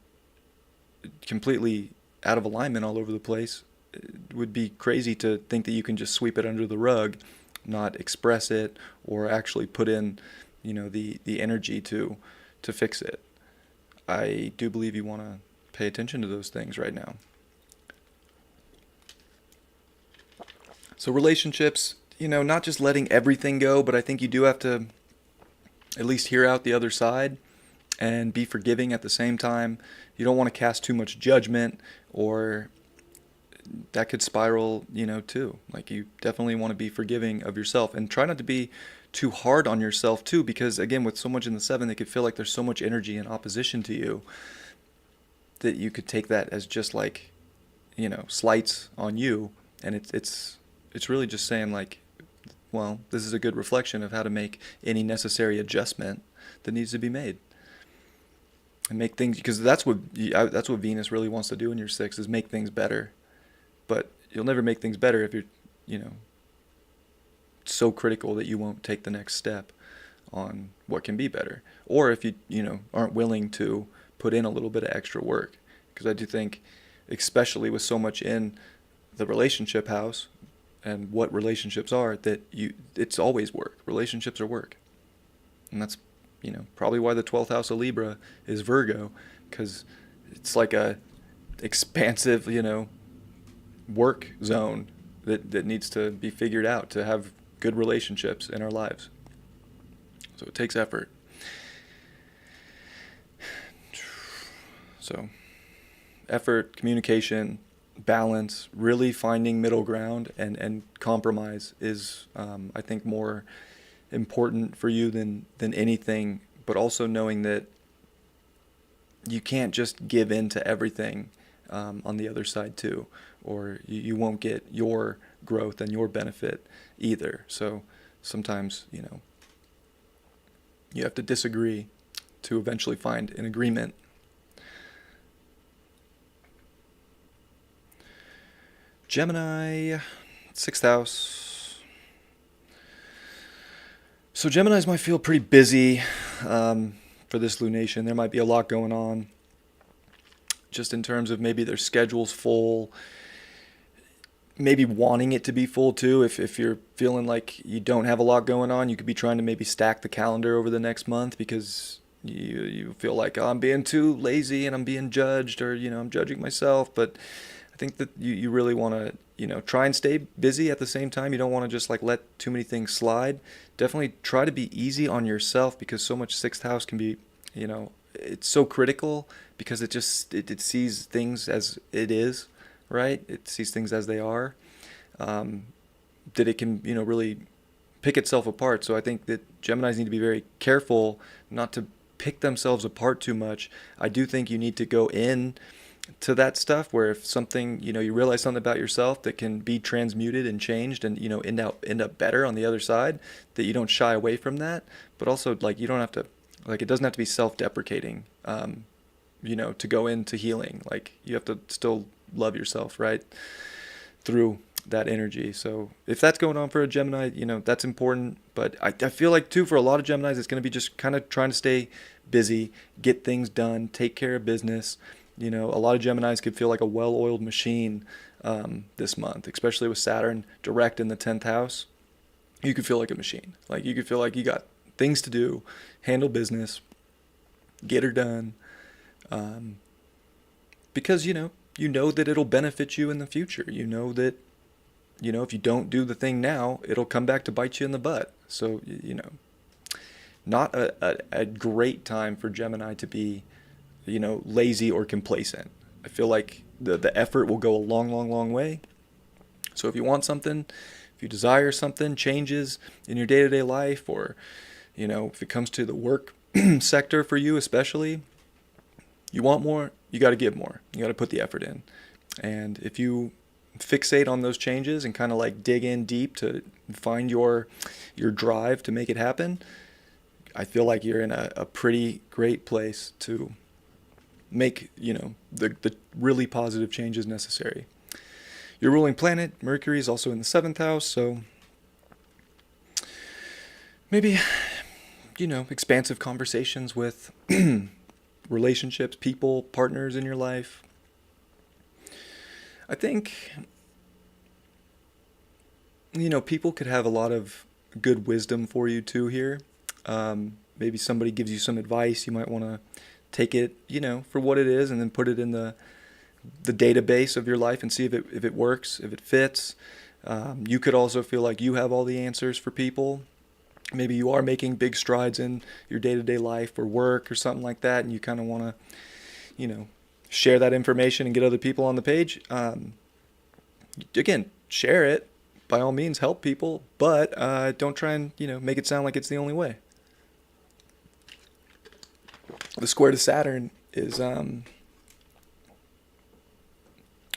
completely out of alignment all over the place, it would be crazy to think that you can just sweep it under the rug, not express it, or actually put in, the energy to fix it. I do believe you want to pay attention to those things right now. So relationships, not just letting everything go, but I think you do have to at least hear out the other side and be forgiving at the same time. You don't want to cast too much judgment, or that could spiral, too. Like, you definitely want to be forgiving of yourself and try not to be too hard on yourself too, because again, with so much in the seven, it could feel like there's so much energy in opposition to you that you could take that as just like, slights on you. And it's really just saying like, well, this is a good reflection of how to make any necessary adjustment that needs to be made. And make things, because that's what Venus really wants to do in your sixth, is make things better. But you'll never make things better if you're, so critical that you won't take the next step on what can be better. Or if you, aren't willing to put in a little bit of extra work. Because I do think, especially with so much in the relationship house and what relationships are, that it's always work. Relationships are work. And that's, probably why the 12th house of Libra is Virgo, because it's like a expansive, work zone that needs to be figured out to have good relationships in our lives. So it takes effort. So effort, communication, balance, really finding middle ground and compromise is, I think, more important for you than anything, but also knowing that you can't just give in to everything on the other side too, or you won't get your growth and your benefit either. So sometimes, you have to disagree to eventually find an agreement. Gemini, 6th house. So Geminis might feel pretty busy for this lunation. There might be a lot going on, just in terms of maybe their schedule's full, maybe wanting it to be full too. If you're feeling like you don't have a lot going on, you could be trying to maybe stack the calendar over the next month because you feel like, oh, I'm being too lazy and I'm being judged, or I'm judging myself. But I think that you really want to try and stay busy at the same time. You don't want to just like let too many things slide. Definitely try to be easy on yourself, because so much 6th house can be, it's so critical, because it sees things as it is, right? It sees things as they are, that it can, really pick itself apart. So I think that Geminis need to be very careful not to pick themselves apart too much. I do think you need to go in to that stuff where if something, you realize something about yourself that can be transmuted and changed and, end up better on the other side, that you don't shy away from that. But also, like, you don't have to, like, it doesn't have to be self-deprecating, to go into healing. Like, you have to still love yourself, right, through that energy. So if that's going on for a Gemini, that's important. But I feel like too, for a lot of Geminis, it's going to be just kind of trying to stay busy, get things done, take care of business. A lot of Geminis could feel like a well-oiled machine this month, especially with Saturn direct in the 10th house. You could feel like a machine. Like, you could feel like you got things to do, handle business, get her done, because you know that it'll benefit you in the future. You know that if you don't do the thing now, it'll come back to bite you in the butt. So not a great time for Gemini to be lazy or complacent. I feel like the effort will go a long, long, long way. So if you want something, if you desire something, changes in your day-to-day life, or, if it comes to the work sector for you especially, you want more, you got to give more. You got to put the effort in. And if you fixate on those changes and kind of like dig in deep to find your drive to make it happen, I feel like you're in a pretty great place to make, the really positive changes necessary. Your ruling planet, Mercury, is also in the 7th house, so maybe, expansive conversations with relationships, people, partners in your life. I think, people could have a lot of good wisdom for you too here. Maybe somebody gives you some advice. You might want to take it, for what it is, and then put it in the database of your life and see if it works, if it fits. You could also feel like you have all the answers for people. Maybe you are making big strides in your day-to-day life or work or something like that, and you kind of want to, share that information and get other people on the page. Again, share it. By all means, help people, but don't try and, make it sound like it's the only way. The square to Saturn is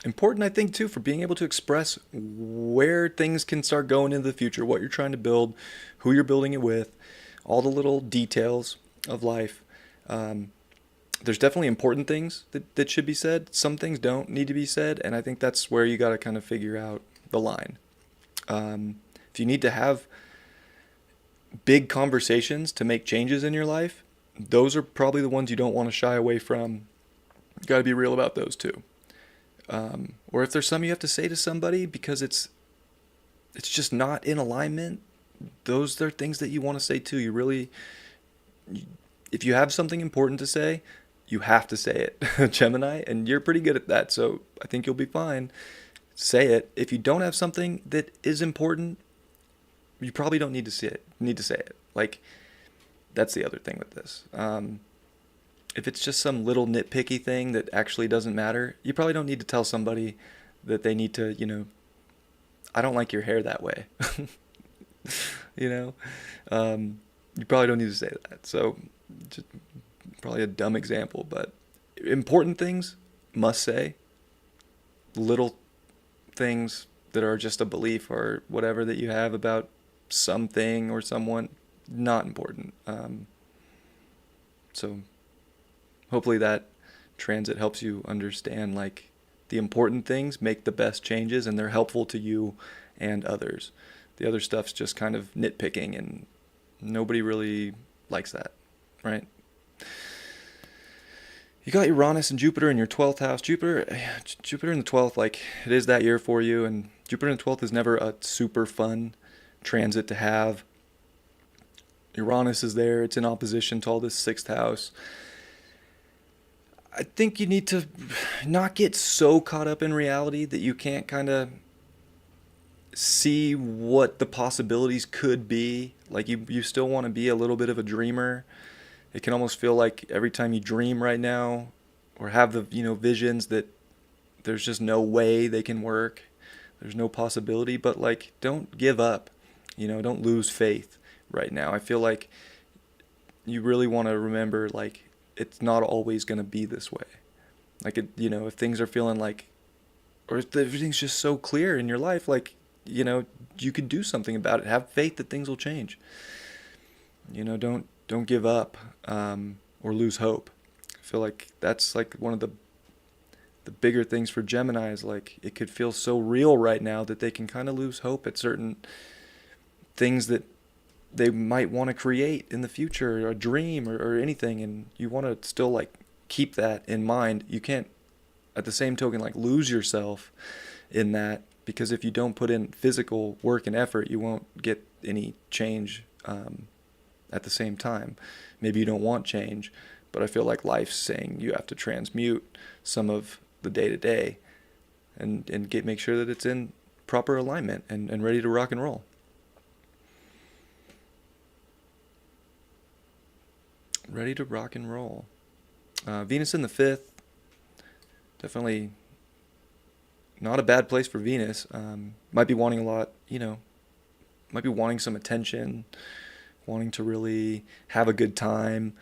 important, I think, too, for being able to express where things can start going into the future, what you're trying to build, who you're building it with, all the little details of life. There's definitely important things that should be said. Some things don't need to be said, and I think that's where you got to kind of figure out the line. If you need to have big conversations to make changes in your life, those are probably the ones you don't want to shy away from. You got to be real about those too. Or if there's some you have to say to somebody because it's just not in alignment, those are things that you want to say too. If you have something important to say, you have to say it, Gemini, and you're pretty good at that, so I think you'll be fine. Say it. If you don't have something that is important, you probably don't need to say it. Like, that's the other thing with this. If it's just some little nitpicky thing that actually doesn't matter, you probably don't need to tell somebody that they need to, I don't like your hair that way. You probably don't need to say that. So, just probably a dumb example, but important things, must say. Little things that are just a belief or whatever that you have about something or someone, not important. So hopefully that transit helps you understand, like, the important things make the best changes and they're helpful to you and others. The other stuff's just kind of nitpicking, and nobody really likes that, right? You got Uranus and Jupiter in your 12th house. Jupiter in the 12th, like, it is that year for you, and Jupiter in the 12th is never a super fun transit to have. Uranus is there. It's in opposition to all this 6th house. I think you need to not get so caught up in reality that you can't kind of see what the possibilities could be. Like, you still want to be a little bit of a dreamer. It can almost feel like every time you dream right now or have the, visions that there's just no way they can work. There's no possibility, but, like, don't give up. Don't lose faith right now. I feel like you really want to remember, like, it's not always going to be this way. Like, if things are feeling like, or if everything's just so clear in your life, like, you can do something about it. Have faith that things will change. Don't give up or lose hope. I feel like that's, like, one of the bigger things for Gemini is, like, it could feel so real right now that they can kind of lose hope at certain things that they might want to create in the future, or a dream or anything, and you want to still, like, keep that in mind. You can't, at the same token, like, lose yourself in that, because if you don't put in physical work and effort, you won't get any change at the same time. Maybe you don't want change, but I feel like life's saying you have to transmute some of the day-to-day and make sure that it's in proper alignment and ready to rock and roll. Ready to rock and roll. Venus in the 5th, definitely not a bad place for Venus. Might be wanting a lot, might be wanting some attention, wanting to really have a good time,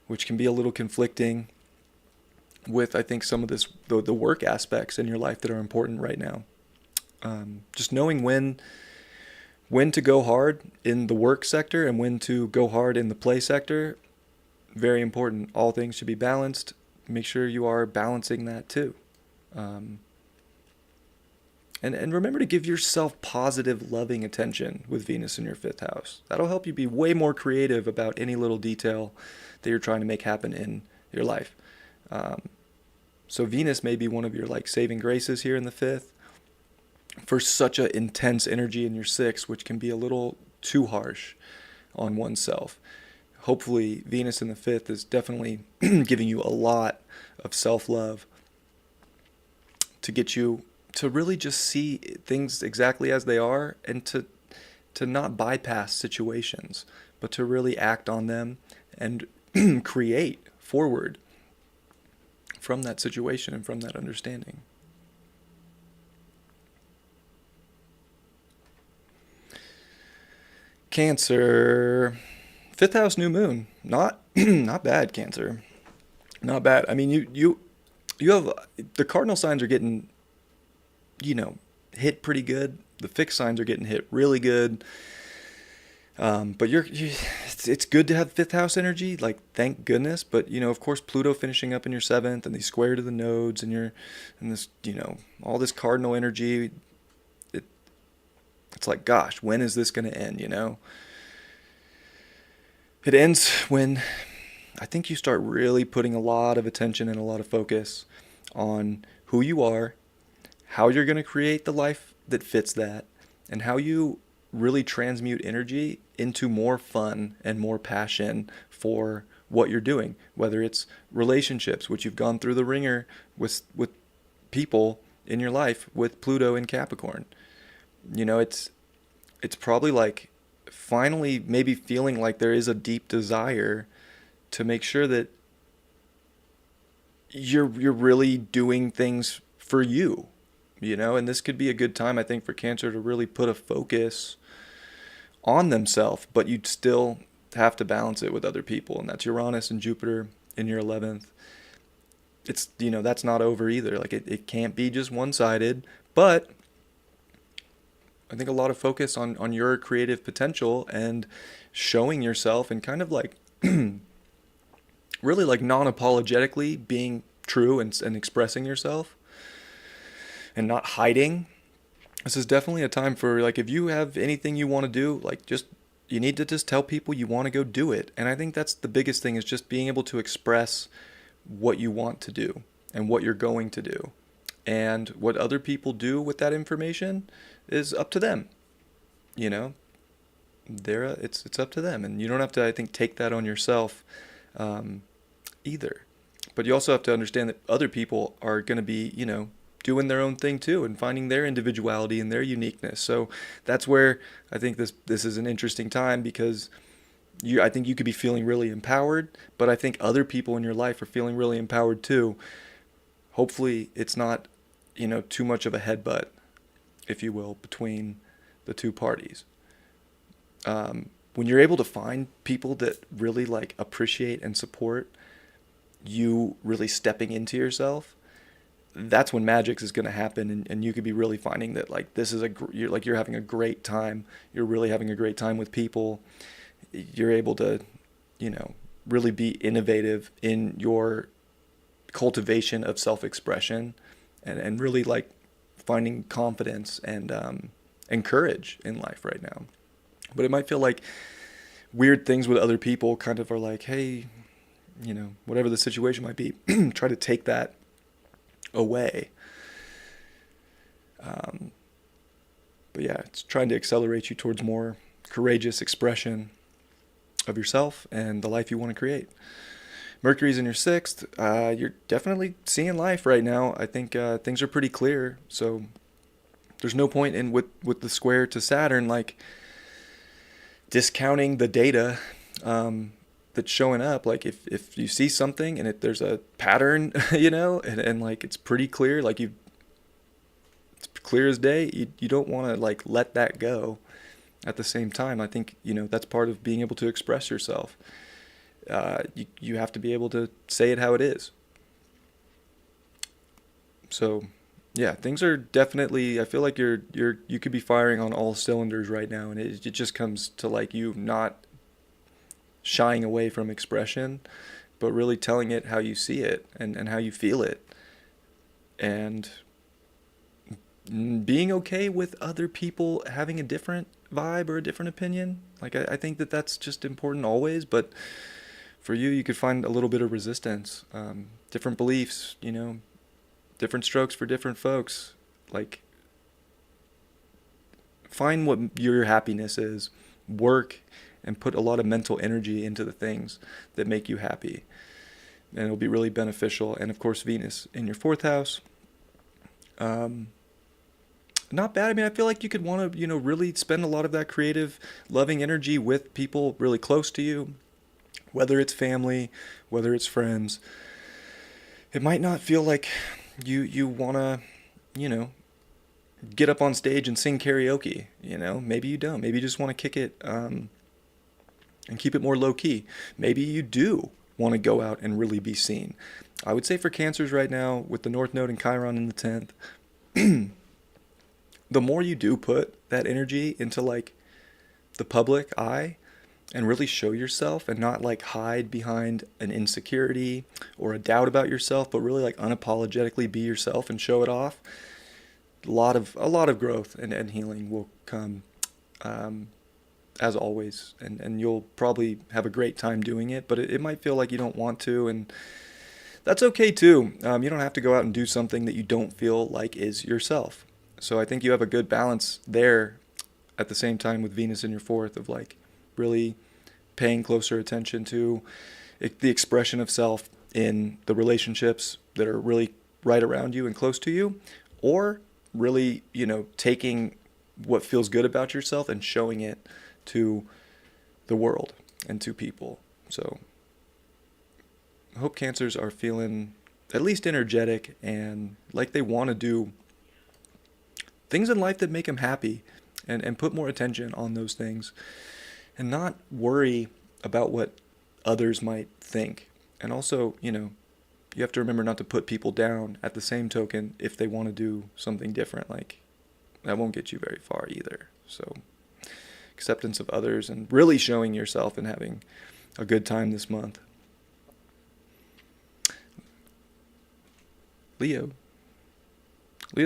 which can be a little conflicting with, I think, some of the work aspects in your life that are important right now. Just knowing when to go hard in the work sector and when to go hard in the play sector, very important. All things should be balanced. Make sure you are balancing that too. And remember to give yourself positive, loving attention with Venus in your fifth house. That'll help you be way more creative about any little detail that you're trying to make happen in your life. Um, so Venus may be one of your like saving graces here in the fifth for such an intense energy in your sixth, which can be a little too harsh on oneself. Hopefully, Venus in the fifth is definitely giving you a lot of self-love to get you to really just see things exactly as they are, and to not bypass situations, but to really act on them and create forward from that situation and from that understanding. Cancer, fifth house, new moon. Not not bad, Cancer. Not bad. I mean, you have the cardinal signs are getting, you know, hit pretty good. The fixed signs are getting hit really good. But it's good to have fifth house energy, like thank goodness. But of course, Pluto finishing up in your seventh, and these square to the nodes, and this, all this cardinal energy. It's like, gosh, when is this going to end? It ends when I think you start really putting a lot of attention and a lot of focus on who you are, how you're going to create the life that fits that, and how you really transmute energy into more fun and more passion for what you're doing, whether it's relationships, which you've gone through the ringer with people in your life with Pluto in Capricorn. It's probably like finally maybe feeling like there is a deep desire to make sure that you're really doing things for you, and this could be a good time, I think, for Cancer to really put a focus on themselves, but you'd still have to balance it with other people, and that's Uranus and Jupiter in your 11th. It's, that's not over either. Like it can't be just one-sided, but I think a lot of focus on your creative potential and showing yourself and kind of like really like non-apologetically being true and expressing yourself and not hiding. This is definitely a time for, like, if you have anything you want to do, like, you need to just tell people you want to go do it. And I think that's the biggest thing, is just being able to express what you want to do and what you're going to do. And what other people do with that information is up to them. It's up to them, and you don't have to, I think, take that on yourself either. But you also have to understand that other people are going to be, doing their own thing too, and finding their individuality and their uniqueness. So that's where I think this is an interesting time, because I think you could be feeling really empowered, but I think other people in your life are feeling really empowered too. Hopefully it's not, too much of a headbutt, if you will, between the two parties. When you're able to find people that really like appreciate and support you really stepping into yourself, that's when magic is going to happen, and you could be really finding that, like, this is you're having a great time. You're really having a great time with people. You're able to, really be innovative in your cultivation of self-expression, and really like finding confidence and courage in life right now. But it might feel like weird things with other people kind of are like, hey, whatever the situation might be, try to take that away. But yeah, it's trying to accelerate you towards more courageous expression of yourself and the life you want to create. Mercury's in your sixth. You're definitely seeing life right now. I think things are pretty clear. So there's no point in with the square to Saturn, like, discounting the data that's showing up. Like if you see something and if there's a pattern, and like it's pretty clear, like it's clear as day, you don't want to like let that go. At the same time, I think, that's part of being able to express yourself. You have to be able to say it how it is. So yeah, things are definitely, I feel like you could be firing on all cylinders right now, and it just comes to like you not shying away from expression, but really telling it how you see it and how you feel it. And being okay with other people having a different vibe or a different opinion. Like, I think that that's just important always, but for you, you could find a little bit of resistance. Different beliefs, different strokes for different folks. Like, find what your happiness is, work, and put a lot of mental energy into the things that make you happy. And it'll be really beneficial. And of course, Venus in your fourth house. Not bad. I mean, I feel like you could want to, really spend a lot of that creative, loving energy with people really close to you, whether it's family, whether it's friends. It might not feel like you want to, get up on stage and sing karaoke. Maybe you don't. Maybe you just want to kick it and keep it more low key. Maybe you do want to go out and really be seen. I would say for Cancers right now, with the North Node and Chiron in the 10th, the more you do put that energy into like the public eye and really show yourself and not like hide behind an insecurity or a doubt about yourself, but really like unapologetically be yourself and show it off, a lot of growth and healing will come, as always, and you'll probably have a great time doing it, but it might feel like you don't want to, and that's okay too. You don't have to go out and do something that you don't feel like is yourself. So I think you have a good balance there at the same time with Venus in your fourth of like really paying closer attention to the expression of self in the relationships that are really right around you and close to you, or really, taking what feels good about yourself and showing it to the world and to people. So I hope Cancers are feeling at least energetic and like they want to do things in life that make them happy, and put more attention on those things and not worry about what others might think. And also, you have to remember not to put people down at the same token if they want to do something different. Like, that won't get you very far either. So acceptance of others and really showing yourself and having a good time this month. Leo's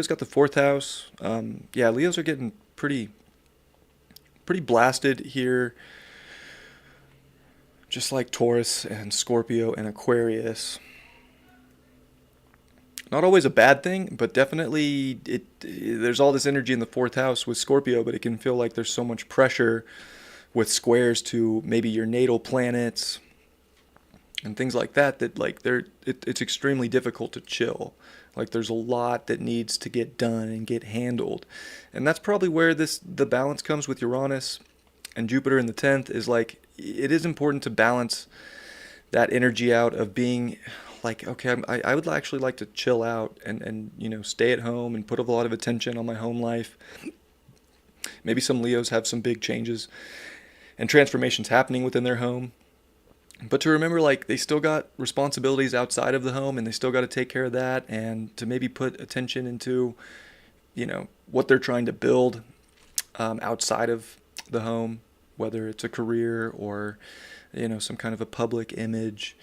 got the fourth house. Leos are getting pretty blasted here. Just like Taurus and Scorpio and Aquarius. Not always a bad thing, but definitely there's all this energy in the fourth house with Scorpio, but it can feel like there's so much pressure with squares to maybe your natal planets and things like that like it's extremely difficult to chill. Like, there's a lot that needs to get done and get handled. And that's probably where the balance comes with Uranus and Jupiter in the 10th, is like, it is important to balance that energy out of being like, okay, I would actually like to chill out and stay at home and put a lot of attention on my home life. Maybe some Leos have some big changes and transformations happening within their home. But to remember, like, they still got responsibilities outside of the home, and they still got to take care of that, and to maybe put attention into, what they're trying to build outside of the home, whether it's a career or, some kind of a public image,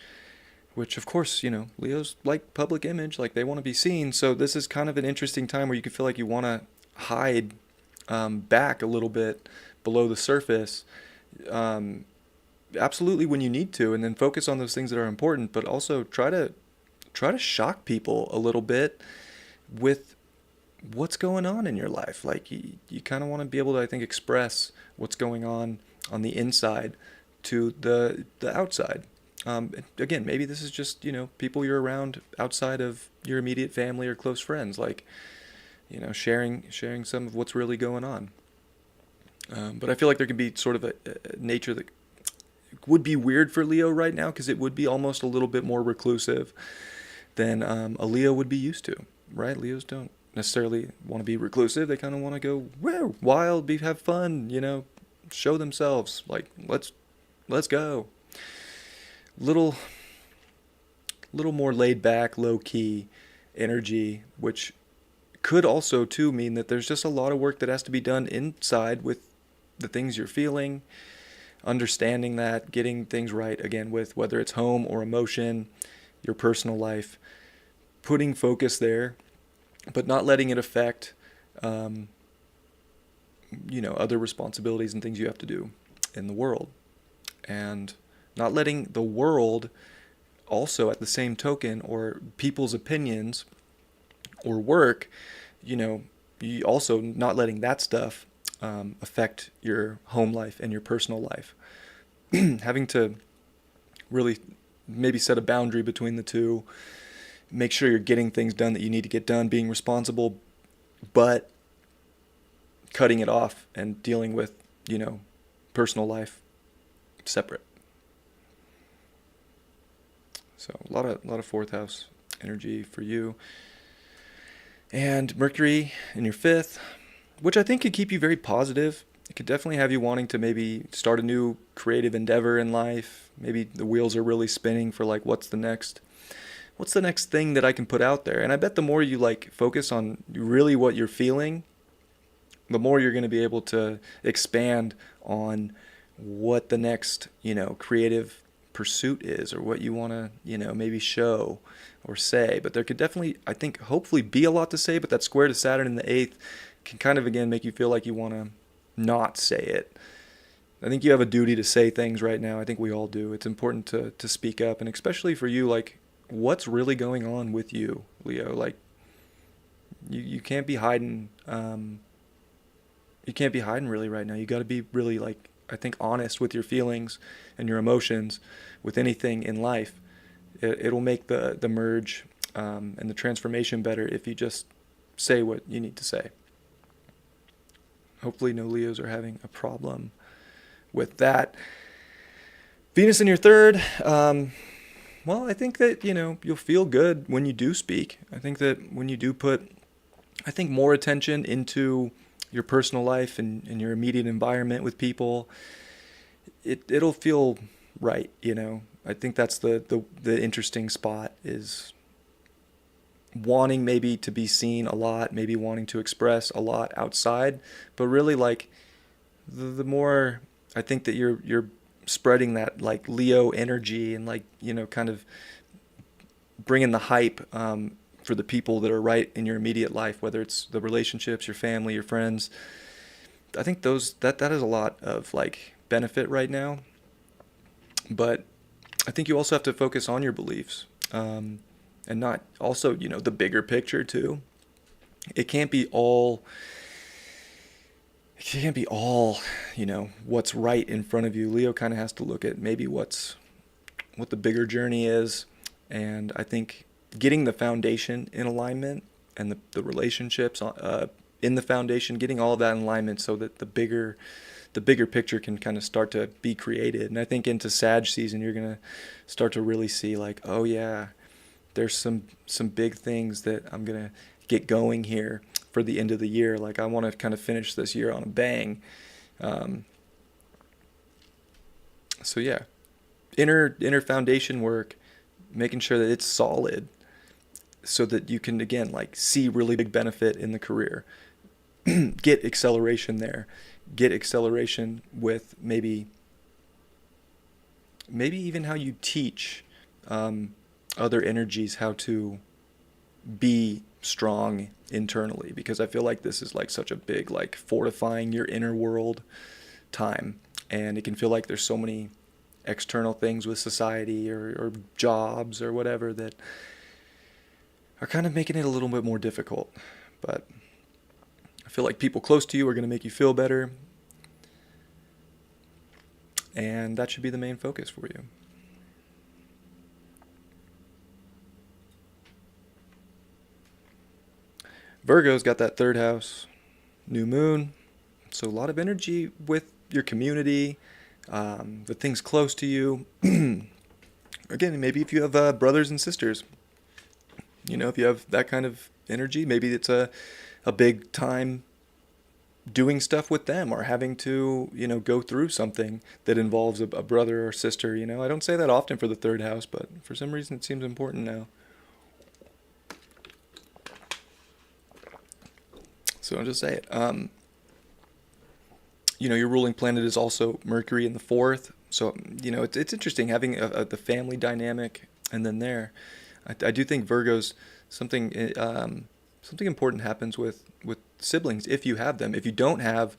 which, of course, Leos like public image, like, they want to be seen. So this is kind of an interesting time where you can feel like you want to hide back a little bit below the surface. Absolutely when you need to, and then focus on those things that are important, but also try to shock people a little bit with what's going on in your life. Like, you kind of want to be able to, I think, express what's going on the inside to the outside. Again, maybe this is just, people you're around outside of your immediate family or close friends, like, sharing some of what's really going on. But I feel like there can be sort of a nature that would be weird for Leo right now, because it would be almost a little bit more reclusive than a Leo would be used to, right? Leos don't necessarily want to be reclusive. They kind of want to go wild, have fun, show themselves. Like, let's go. Little more laid back, low key energy, which could also too mean that there's just a lot of work that has to be done inside with the things you're feeling. Understanding that, getting things right, again, with whether it's home or emotion, your personal life, putting focus there, but not letting it affect um, other responsibilities and things you have to do in the world. And not letting the world also, at the same token, or people's opinions or work, you also not letting that stuff affect your home life and your personal life. Having to really maybe set a boundary between the two, make sure you're getting things done that you need to get done, being responsible, but cutting it off and dealing with, personal life separate. So a lot of fourth house energy for you. And Mercury in your fifth, which I think could keep you very positive. It could definitely have you wanting to maybe start a new creative endeavor in life. Maybe the wheels are really spinning for like, what's the next thing that I can put out there? And I bet the more you like focus on really what you're feeling, the more you're going to be able to expand on what the next, creative pursuit is, or what you want to, maybe show or say. But there could definitely, I think, hopefully be a lot to say, but that square to Saturn in the eighth can kind of, again, make you feel like you want to not say it. I think you have a duty to say things right now. I think we all do. It's important to speak up, and especially for you, like, what's really going on with you, Leo? Like, you can't be hiding. You can't be hiding really right now. You got to be really, like, I think, honest with your feelings and your emotions with anything in life. It'll make the merge and the transformation better if you just say what you need to say. Hopefully no Leos are having a problem with that. Venus in your third, well, I think that, you'll feel good when you do speak. I think that when you do put, more attention into your personal life and your immediate environment with people, it'll feel right, I think that's the interesting spot, is wanting maybe to be seen a lot, maybe wanting to express a lot outside, but really, like, the more I think that you're spreading that, like, Leo energy and, like, kind of bringing the hype for the people that are right in your immediate life, whether it's the relationships, your family, your friends. I think that has a lot of, like, benefit right now. But I think you also have to focus on your beliefs, and not also, the bigger picture too. It can't be all, what's right in front of you. Leo kind of has to look at maybe what the bigger journey is. And I think getting the foundation in alignment and the relationships in the foundation, getting all of that in alignment so that the bigger picture can kind of start to be created. And I think into Sag season, you're going to start to really see, like, oh yeah, there's some big things that I'm going to get going here for the end of the year. Like, I want to kind of finish this year on a bang. So yeah, inner foundation work, making sure that it's solid so that you can, again, like, see really big benefit in the career. Get acceleration there. Get acceleration with maybe even how you teach other energies how to be strong internally, because I feel like this is, like, such a big, like, fortifying your inner world time, and it can feel like there's so many external things with society or jobs or whatever that are kind of making it a little bit more difficult. But I feel like people close to you are going to make you feel better, and that should be the main focus for you. Virgo's got that third house, new moon, so a lot of energy with your community, the things close to you. Again, maybe if you have brothers and sisters, if you have that kind of energy, maybe it's a big time doing stuff with them, or having to, go through something that involves a brother or sister. I don't say that often for the third house, but for some reason it seems important now. So I'll just say it. Your ruling planet is also Mercury in the fourth. So, it's interesting having the family dynamic, and then there. I do think Virgo's something something important happens with siblings if you have them. If you don't have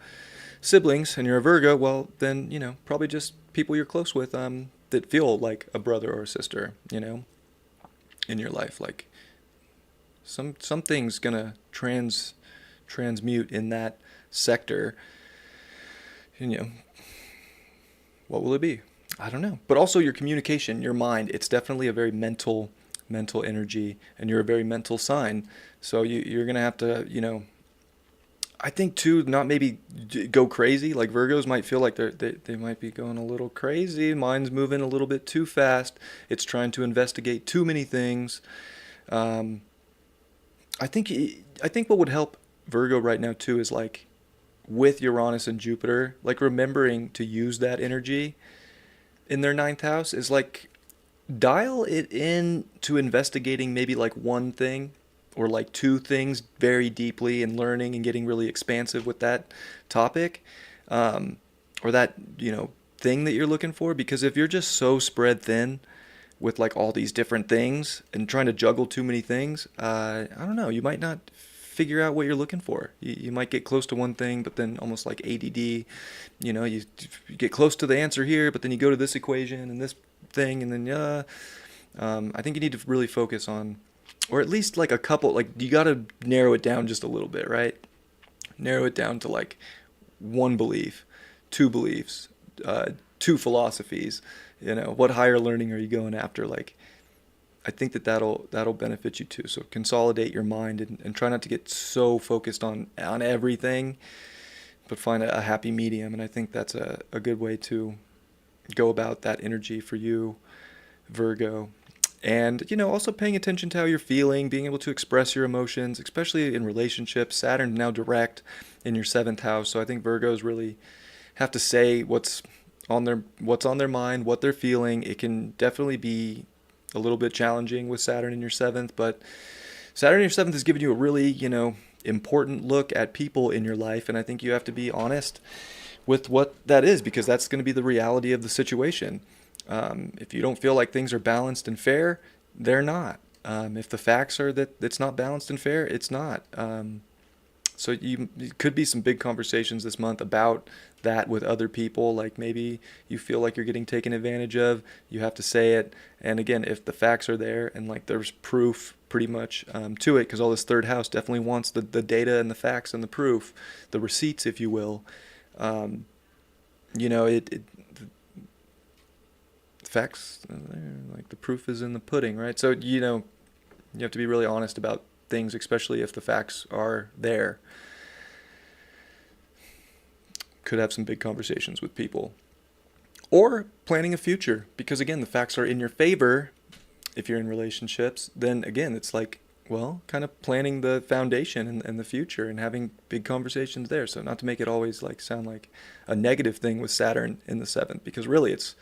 siblings and you're a Virgo, well, then, probably just people you're close with that feel like a brother or a sister, in your life. Like something's gonna transmute in that sector. And, what will it be? I don't know. But also your communication, your mind, it's definitely a very mental energy, and you're a very mental sign. So you're going to have to, I think too, not maybe go crazy. Like Virgos might feel like they might be going a little crazy. Mind's moving a little bit too fast. It's trying to investigate too many things. I think what would help Virgo right now too is like with Uranus and Jupiter, like remembering to use that energy in their ninth house is like dial it in to investigating maybe like one thing or like two things very deeply and learning and getting really expansive with that topic, or that, thing that you're looking for. Because if you're just so spread thin with like all these different things and trying to juggle too many things, I don't know, you might not figure out what you're looking for. You might get close to one thing, but then almost like ADD, you get close to the answer here, but then you go to this equation and this thing, and then I think you need to really focus on, or at least like a couple, like you got to narrow it down just a little bit, right? Narrow it down to like one belief, two beliefs, two philosophies. What higher learning are you going after? Like, I think that'll benefit you too. So consolidate your mind and try not to get so focused on everything, but find a happy medium. And I think that's a good way to go about that energy for you, Virgo. And, also paying attention to how you're feeling, being able to express your emotions, especially in relationships. Saturn now direct in your 7th house. So I think Virgos really have to say what's on their mind, what they're feeling. It can definitely be a little bit challenging with Saturn in your 7th, but Saturn in your 7th is giving you a really, important look at people in your life, and I think you have to be honest with what that is, because that's going to be the reality of the situation. If you don't feel like things are balanced and fair, they're not. If the facts are that it's not balanced and fair, it's not. So it could be some big conversations this month about that with other people. Like maybe you feel like you're getting taken advantage of. You have to say it. And again, if the facts are there and like there's proof pretty much to it, because all this 3rd house definitely wants the data and the facts and the proof, the receipts, if you will. The facts, like the proof is in the pudding, right? So, you have to be really honest about things, especially if the facts are there. Could have some big conversations with people. Or planning a future, because again, the facts are in your favor if you're in relationships. Then again, it's like, well, kind of planning the foundation and the future and having big conversations there. So not to make it always like sound like a negative thing with Saturn in the 7th, because really it's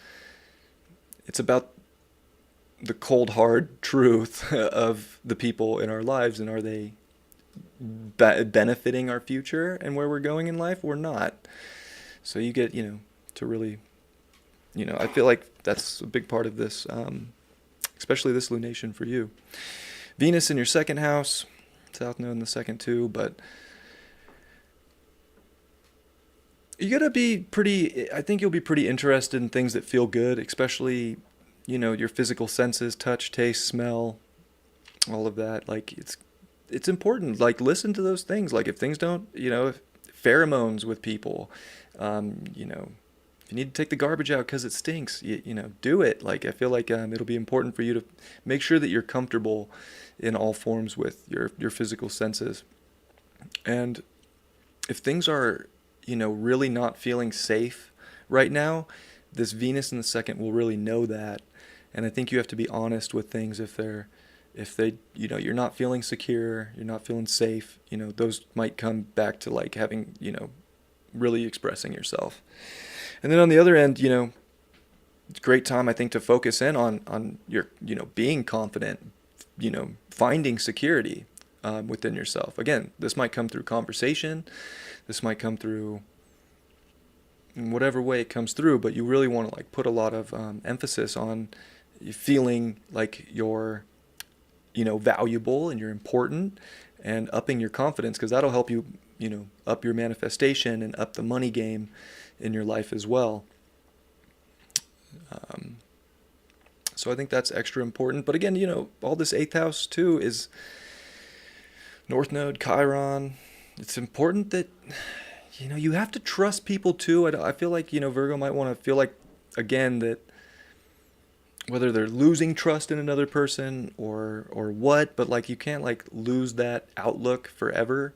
about the cold, hard truth of the people in our lives, and are they benefiting our future and where we're going in life or not? So you get, to really, I feel like that's a big part of this, especially this lunation for you. Venus in your 2nd house, South Node in the 2nd too, but you gotta be I think you'll be pretty interested in things that feel good, especially, your physical senses, touch, taste, smell, all of that. Like it's important. Like listen to those things. Like if things don't, pheromones with people, if you need to take the garbage out because it stinks, do it. Like I feel like it'll be important for you to make sure that you're comfortable in all forms with your physical senses. And if things are, really not feeling safe right now, this Venus in the 2nd will really know that. And I think you have to be honest with things if they, you're not feeling secure, you're not feeling safe, those might come back to like having, really expressing yourself. And then on the other end, it's a great time, I think, to focus in on your, being confident, finding security within yourself. Again, this might come through conversation. This might come through in whatever way it comes through, but you really want to like put a lot of emphasis on feeling like you're, valuable and you're important, and upping your confidence, because that'll help you, up your manifestation and up the money game in your life as well. Um, so I think that's extra important. But again, all this eighth house too is North Node, Chiron. It's important that, you have to trust people too. I feel like, Virgo might want to feel like, again, that whether they're losing trust in another person or what, but like you can't like lose that outlook forever.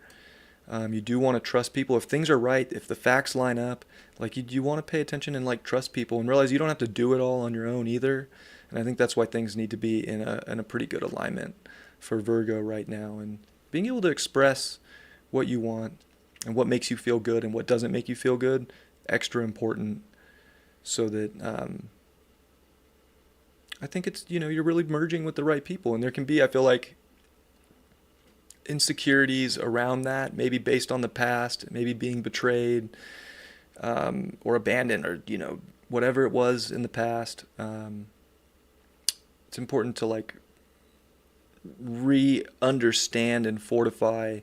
You do want to trust people. If things are right, if the facts line up, like you want to pay attention and like trust people and realize you don't have to do it all on your own either. And I think that's why things need to be in a pretty good alignment for Virgo right now. And being able to express what you want and what makes you feel good and what doesn't make you feel good, extra important, so that I think it's, you're really merging with the right people. And there can be, I feel like, insecurities around that, maybe based on the past, maybe being betrayed, or abandoned, or, whatever it was in the past. It's important to like re-understand and fortify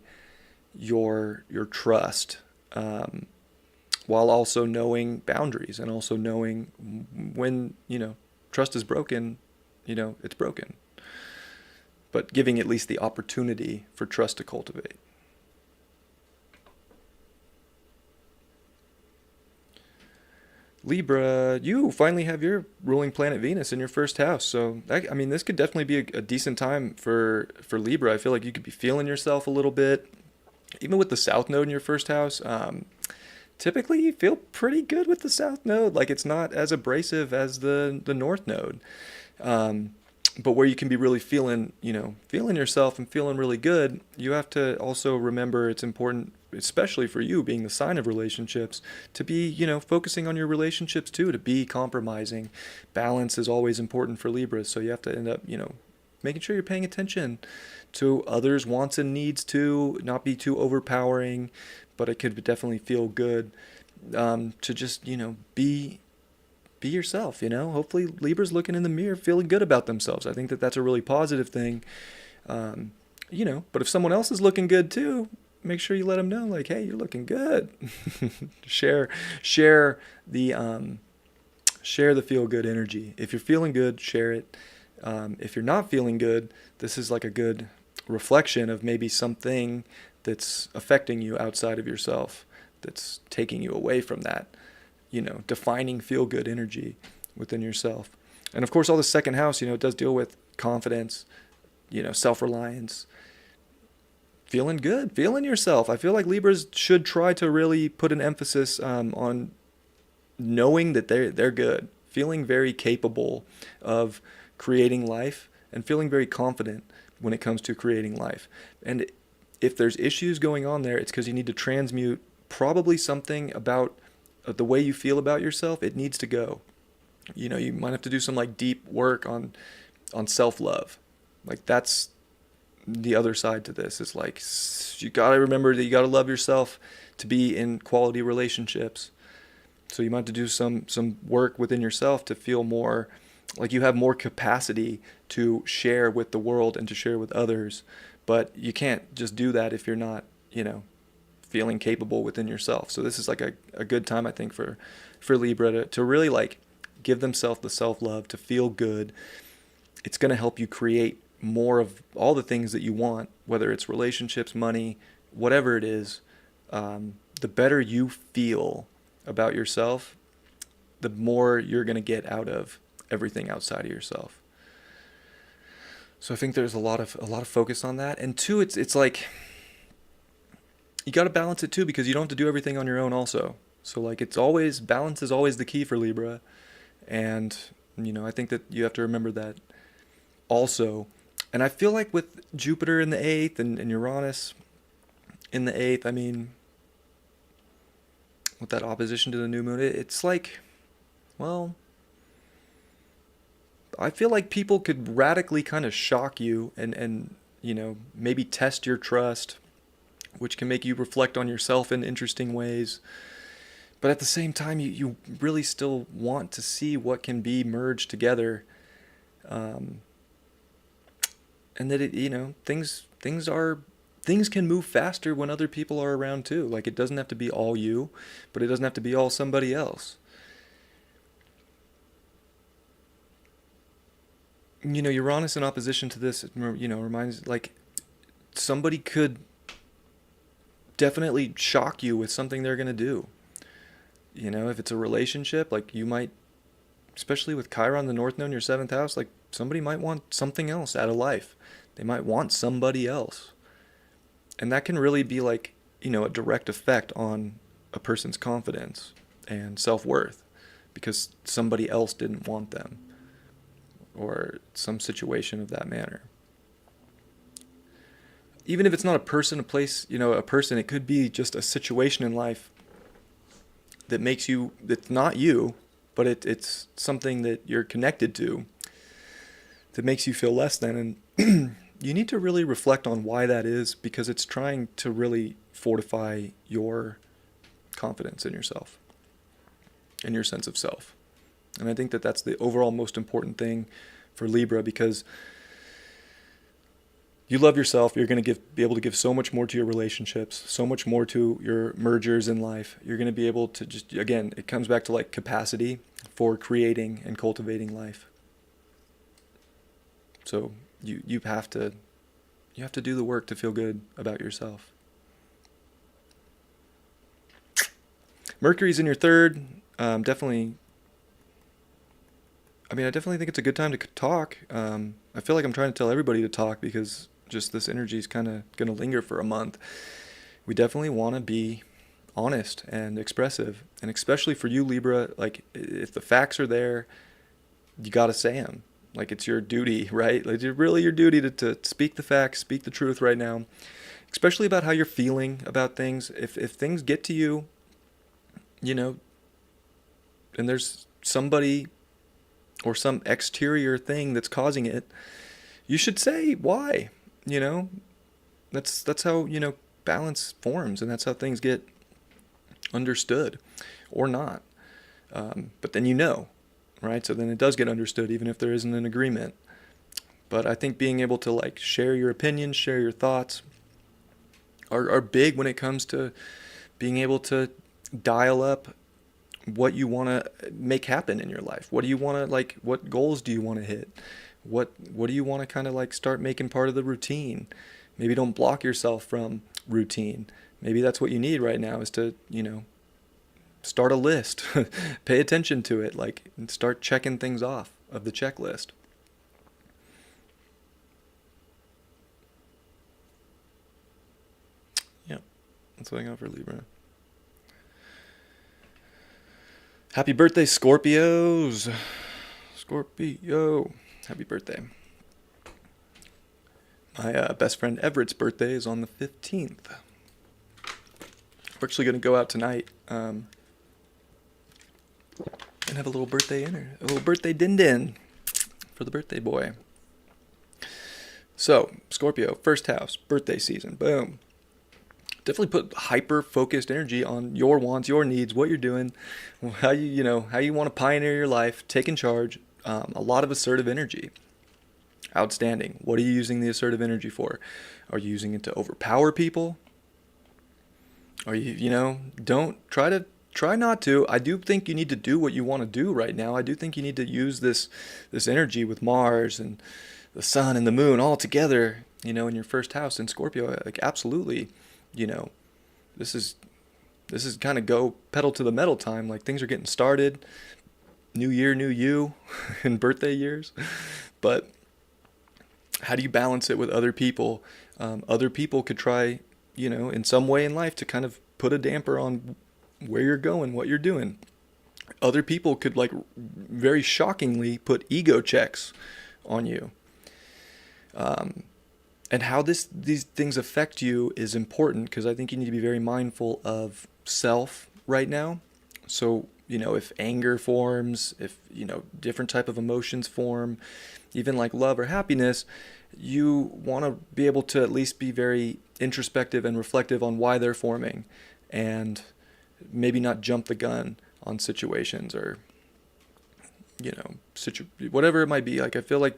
your trust, while also knowing boundaries and also knowing when, trust is broken, it's broken. But giving at least the opportunity for trust to cultivate. Libra, you finally have your ruling planet Venus in your first house. So, this could definitely be a decent time for Libra. I feel like you could be feeling yourself a little bit. Even with the South Node in your first house, typically you feel pretty good with the South Node. Like it's not as abrasive as the North Node. But where you can be really feeling yourself and feeling really good, you have to also remember it's important, especially for you being the sign of relationships, to be, focusing on your relationships too, to be compromising. Balance is always important for Libras, so you have to end up, making sure you're paying attention to others' wants and needs too, not be too overpowering, but it could definitely feel good to just, be yourself, Hopefully Libra's looking in the mirror feeling good about themselves. I think that that's a really positive thing. But if someone else is looking good too, make sure you let them know, like, hey, you're looking good. share the feel good energy. If you're feeling good, share it. If you're not feeling good, this is like a good reflection of maybe something that's affecting you outside of yourself, that's taking you away from that, defining feel-good energy within yourself. And of course, all the second house, it does deal with confidence, self-reliance, feeling good, feeling yourself. I feel like Libras should try to really put an emphasis on knowing that they're good, feeling very capable of creating life, and feeling very confident when it comes to creating life. And if there's issues going on there, it's because you need to transmute probably something about the way you feel about yourself. It needs to go. You might have to do some like deep work on self-love. Like that's the other side to this. It's like you got to remember that you got to love yourself to be in quality relationships. So you might have to do some work within yourself to feel more like you have more capacity to share with the world and to share with others. But you can't just do that if you're not, feeling capable within yourself. So this is like a good time, I think, for Libra to really like give themselves the self-love, to feel good. It's going to help you create more of all the things that you want, whether it's relationships, money, whatever it is. The better you feel about yourself, the more you're going to get out of everything outside of yourself. So I think there's a lot of focus on that. And two, it's like you got to balance it too, because you don't have to do everything on your own also. So like balance is always the key for Libra. And, I think that you have to remember that also. And I feel like with Jupiter in the 8th and Uranus in the 8th, with that opposition to the new moon, it's like, well, I feel like people could radically kind of shock you and maybe test your trust, which can make you reflect on yourself in interesting ways. But at the same time, you really still want to see what can be merged together. And that things are things can move faster when other people are around too. Like, it doesn't have to be all you, but it doesn't have to be all somebody else. You know, Uranus in opposition to this, you know, reminds, like, somebody could definitely shock you with something they're going to do. You know, if it's a relationship, like, you might, especially with Chiron, the North Node in your seventh house, like, somebody might want something else out of life. They might want somebody else. And that can really be like, you know, a direct effect on a person's confidence and self-worth because somebody else didn't want them or some situation of that manner. Even if it's not a person, a place, you know, a person, it could be just a situation in life that makes you, that's not you, but it's something that you're connected to that makes you feel less than. And you need to really reflect on why that is, because it's trying to really fortify your confidence in yourself and your sense of self. And I think that that's the overall most important thing for Libra, because you love yourself. You're going to be able to give so much more to your relationships, so much more to your mergers in life. You're going to be able to just, again, it comes back to like capacity for creating and cultivating life. So you have to do the work to feel good about yourself. Mercury's in your third. Definitely. I mean, I definitely think it's a good time to talk. I feel like I'm trying to tell everybody to talk because just this energy is kind of going to linger for a month. We definitely want to be honest and expressive. And especially for you, Libra, like, if the facts are there, you got to say them. Like, it's your duty, right? Like, it's really your duty to speak the facts, speak the truth right now, especially about how you're feeling about things. If things get to you, you know, and there's somebody or some exterior thing that's causing it, you should say why. You know, that's how, you know, balance forms, and that's how things get understood or not. But then, you know, right? So then it does get understood, even if there isn't an agreement. But I think being able to, like, share your opinions, share your thoughts are big when it comes to being able to dial up what you want to make happen in your life. What do you want to, like, what goals do you want to hit? What do you want to kind of like start making part of the routine? Maybe don't block yourself from routine. Maybe that's what you need right now, is to, you know, start a list. Pay attention to it, like, and start checking things off of the checklist. Yep, that's what I got for Libra. Happy birthday, Scorpios. Scorpio. Happy birthday. My best friend Everett's birthday is on the 15th. We're actually going to go out tonight and have a little birthday dinner, a little birthday din-din for the birthday boy. So, Scorpio, first house, birthday season, boom. Definitely put hyper-focused energy on your wants, your needs, what you're doing, how you want to pioneer your life, taking charge. A lot of assertive energy. Outstanding. What are you using the assertive energy for? Are you using it to overpower people? Are you know, try not to. I do think you need to do what you want to do right now. I do think you need to use this energy with Mars and the sun and the moon all together, you know, in your first house in Scorpio. Like, absolutely, you know, this is kind of go pedal to the metal time. Like, things are getting started. New year, new you, in birthday years. But how do you balance it with other people? Other people could try, you know, in some way in life to kind of put a damper on where you're going, what you're doing. Other people could, like, very shockingly put ego checks on you. And how these things affect you is important, because I think you need to be very mindful of self right now. So, you know, if anger forms, if, you know, different type of emotions form, even like love or happiness, you want to be able to at least be very introspective and reflective on why they're forming, and maybe not jump the gun on situations, or, you know, whatever it might be. Like, I feel like,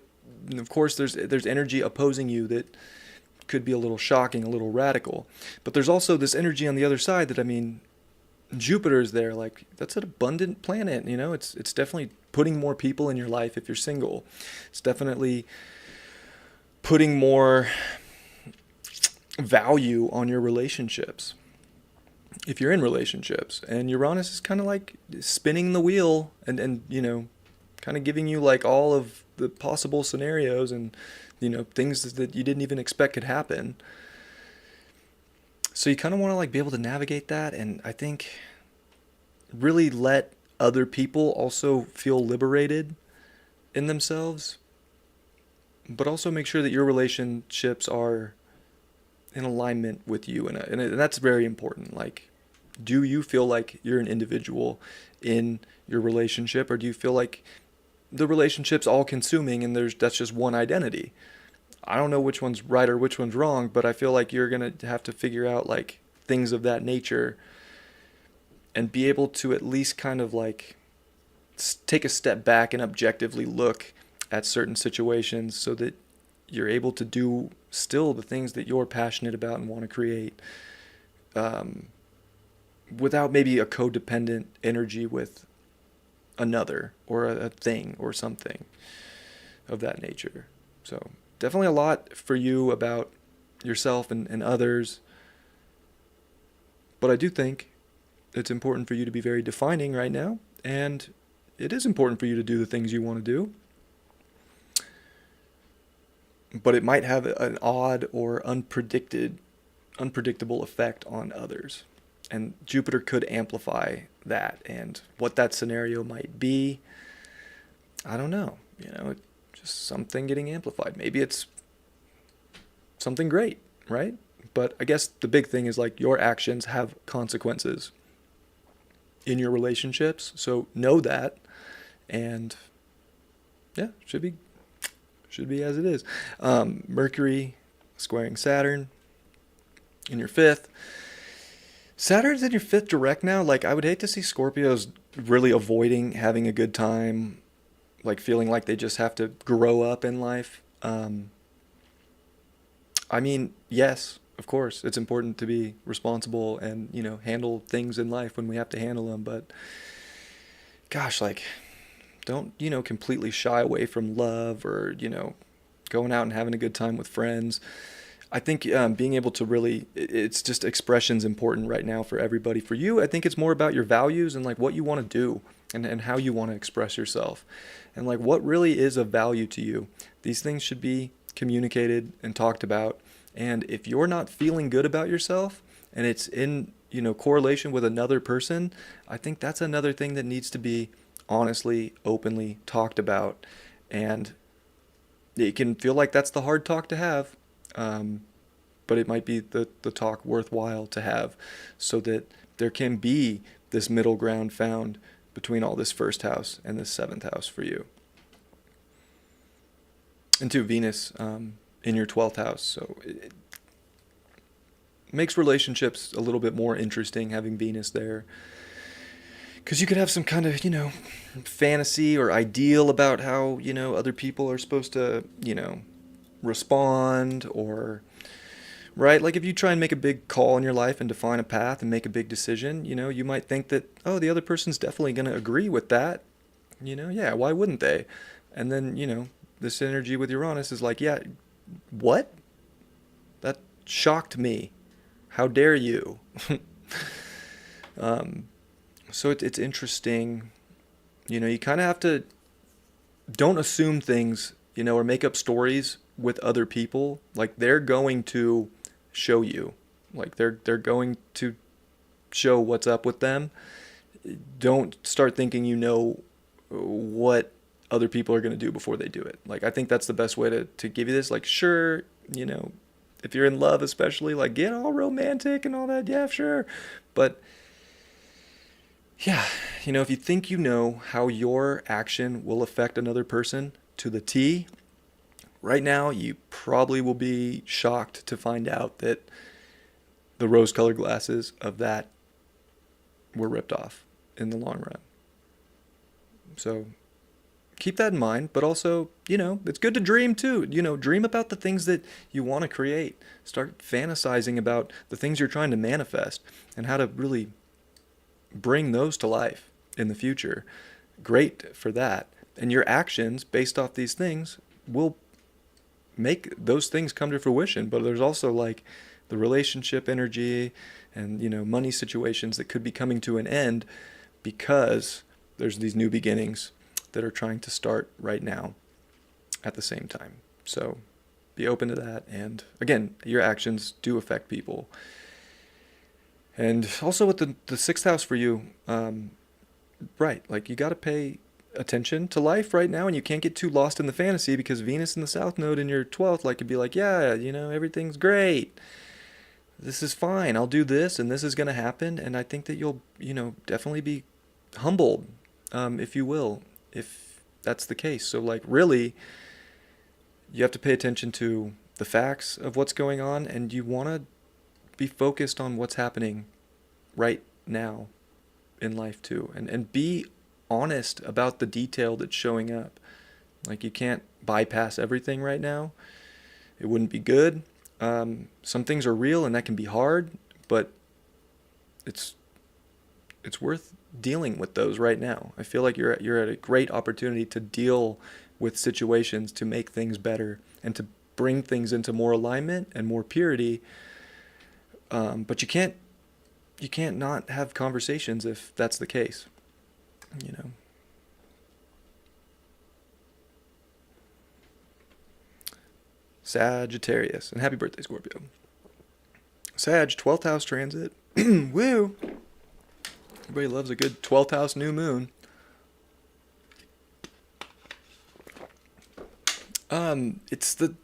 of course, there's energy opposing you that could be a little shocking, a little radical. But there's also this energy on the other side that, I mean, Jupiter's there. Like, that's an abundant planet, you know? It's definitely putting more people in your life if you're single. It's definitely putting more value on your relationships if you're in relationships. And Uranus is kind of like spinning the wheel and you know, kind of giving you like all of the possible scenarios and, you know, things that you didn't even expect could happen. So you kind of want to like be able to navigate that, and I think really let other people also feel liberated in themselves, but also make sure that your relationships are in alignment with you, and that's very important. Like, do you feel like you're an individual in your relationship, or do you feel like the relationship's all consuming and that's just one identity? I don't know which one's right or which one's wrong, but I feel like you're going to have to figure out like things of that nature and be able to at least kind of like take a step back and objectively look at certain situations so that you're able to do still the things that you're passionate about and want to create, without maybe a codependent energy with another or a thing or something of that nature. So definitely a lot for you about yourself and others. But I do think it's important for you to be very defining right now. And it is important for you to do the things you want to do. But it might have an odd or unpredictable effect on others. And Jupiter could amplify that. And what that scenario might be, I don't know. You know, just something getting amplified. Maybe it's something great, right? But I guess the big thing is like your actions have consequences in your relationships. So know that, and yeah, should be as it is. Mercury squaring Saturn in your fifth. Saturn's in your fifth direct now. Like, I would hate to see Scorpios really avoiding having a good time, like feeling like they just have to grow up in life. I mean, yes, of course, it's important to be responsible and, you know, handle things in life when we have to handle them. But gosh, like, don't, you know, completely shy away from love or, you know, going out and having a good time with friends. I think being able to really, it's just expression's important right now for everybody. For you, I think it's more about your values and like what you want to do and how you want to express yourself and like what really is of value to you. These things should be communicated and talked about. And if you're not feeling good about yourself and it's in, you know, correlation with another person, I think that's another thing that needs to be honestly, openly talked about. And it can feel like that's the hard talk to have. But it might be the talk worthwhile to have so that there can be this middle ground found between all this first house and this seventh house for you. And to Venus in your 12th house. So it makes relationships a little bit more interesting having Venus there. Because you could have some kind of, you know, fantasy or ideal about how, you know, other people are supposed to, you know, respond or, right? Like if you try and make a big call in your life and define a path and make a big decision, you know, you might think that, oh, the other person's definitely going to agree with that. You know, yeah, why wouldn't they? And then, you know, this energy with Uranus is like, yeah, what? That shocked me. How dare you? So it's interesting. You know, you kind of have to, don't assume things, you know, or make up stories with other people. Like they're going to show you. Like they're going to show what's up with them. Don't start thinking you know what other people are going to do before they do it. Like I think that's the best way to give you this. Like sure, you know, if you're in love especially, like get all romantic and all that, yeah, sure. But yeah, you know, if you think you know how your action will affect another person to the T, right now you probably will be shocked to find out that the rose-colored glasses of that were ripped off in the long run. So keep that in mind, but also, it's good to dream too. Dream about the things that you want to create. Start fantasizing about the things you're trying to manifest and how to really bring those to life in the future. Great for that. And your actions based off these things will make those things come to fruition. But there's also like the relationship energy and, money situations that could be coming to an end because there's these new beginnings that are trying to start right now at the same time. So be open to that. And again, your actions do affect people. And also with the sixth house for you, right, like you got to pay attention to life right now, and you can't get too lost in the fantasy because Venus in the South Node in your 12th, like, could be like, yeah, everything's great. This is fine. I'll do this, and this is going to happen. And I think that you'll, definitely be humbled, if you will, if that's the case. So, like, really, you have to pay attention to the facts of what's going on, and you want to be focused on what's happening right now in life too, and be honest about the detail that's showing up. Like, you can't bypass everything right now. It wouldn't be good. Some things are real and that can be hard, but it's worth dealing with those right now. I feel like you're at a great opportunity to deal with situations to make things better and to bring things into more alignment and more purity. But you can't not have conversations if that's the case, Sagittarius, and happy birthday, Scorpio. Sag, 12th house transit. Woo! Everybody loves a good 12th house new moon. It's the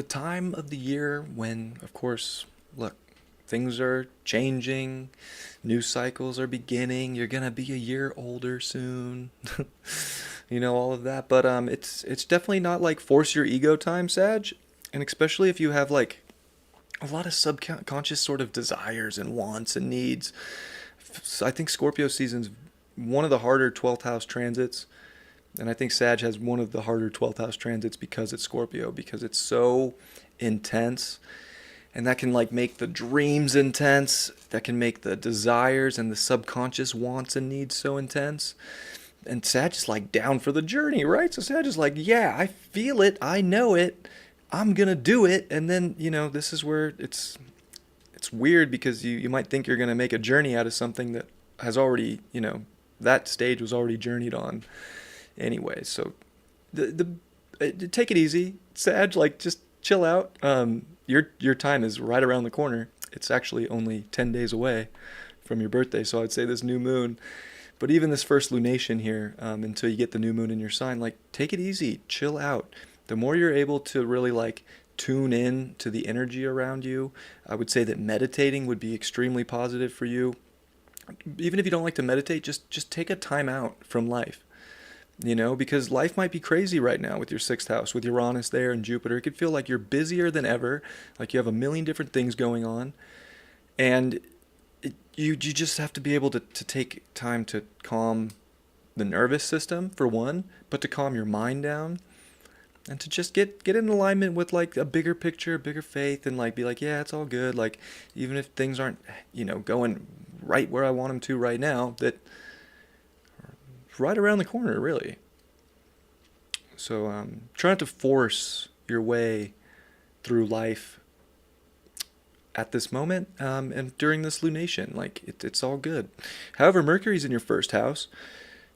time of the year when, of course, look, things are changing, new cycles are beginning, you're gonna be a year older soon, all of that. But it's definitely not like force your ego time, Sag. And especially if you have like a lot of subconscious sort of desires and wants and needs. I think Scorpio season's one of the harder 12th house transits. And I think Sag has one of the harder 12th house transits because it's Scorpio, because it's so intense. And that can like make the dreams intense. That can make the desires and the subconscious wants and needs so intense. And Sag is like down for the journey, right? So Sag is like, yeah, I feel it. I know it. I'm going to do it. And then, this is where it's weird because you might think you're going to make a journey out of something that has already, that stage was already journeyed on anyway. So take it easy, Sag, like just chill out. Your time is right around the corner. It's actually only 10 days away from your birthday. So I'd say this new moon, but even this first lunation here, until you get the new moon in your sign, like take it easy, chill out. The more you're able to really like tune in to the energy around you, I would say that meditating would be extremely positive for you. Even if you don't like to meditate, just take a time out from life. Because life might be crazy right now with your sixth house, with Uranus there and Jupiter. It could feel like you're busier than ever, like you have a million different things going on. And you just have to be able to take time to calm the nervous system, for one, but to calm your mind down. And to just get in alignment with like a bigger picture, bigger faith, and like be like, yeah, it's all good. Like even if things aren't, going right where I want them to right now, that right around the corner, really. So try not to force your way through life at this moment, and during this lunation. Like it's all good. However, Mercury's in your first house,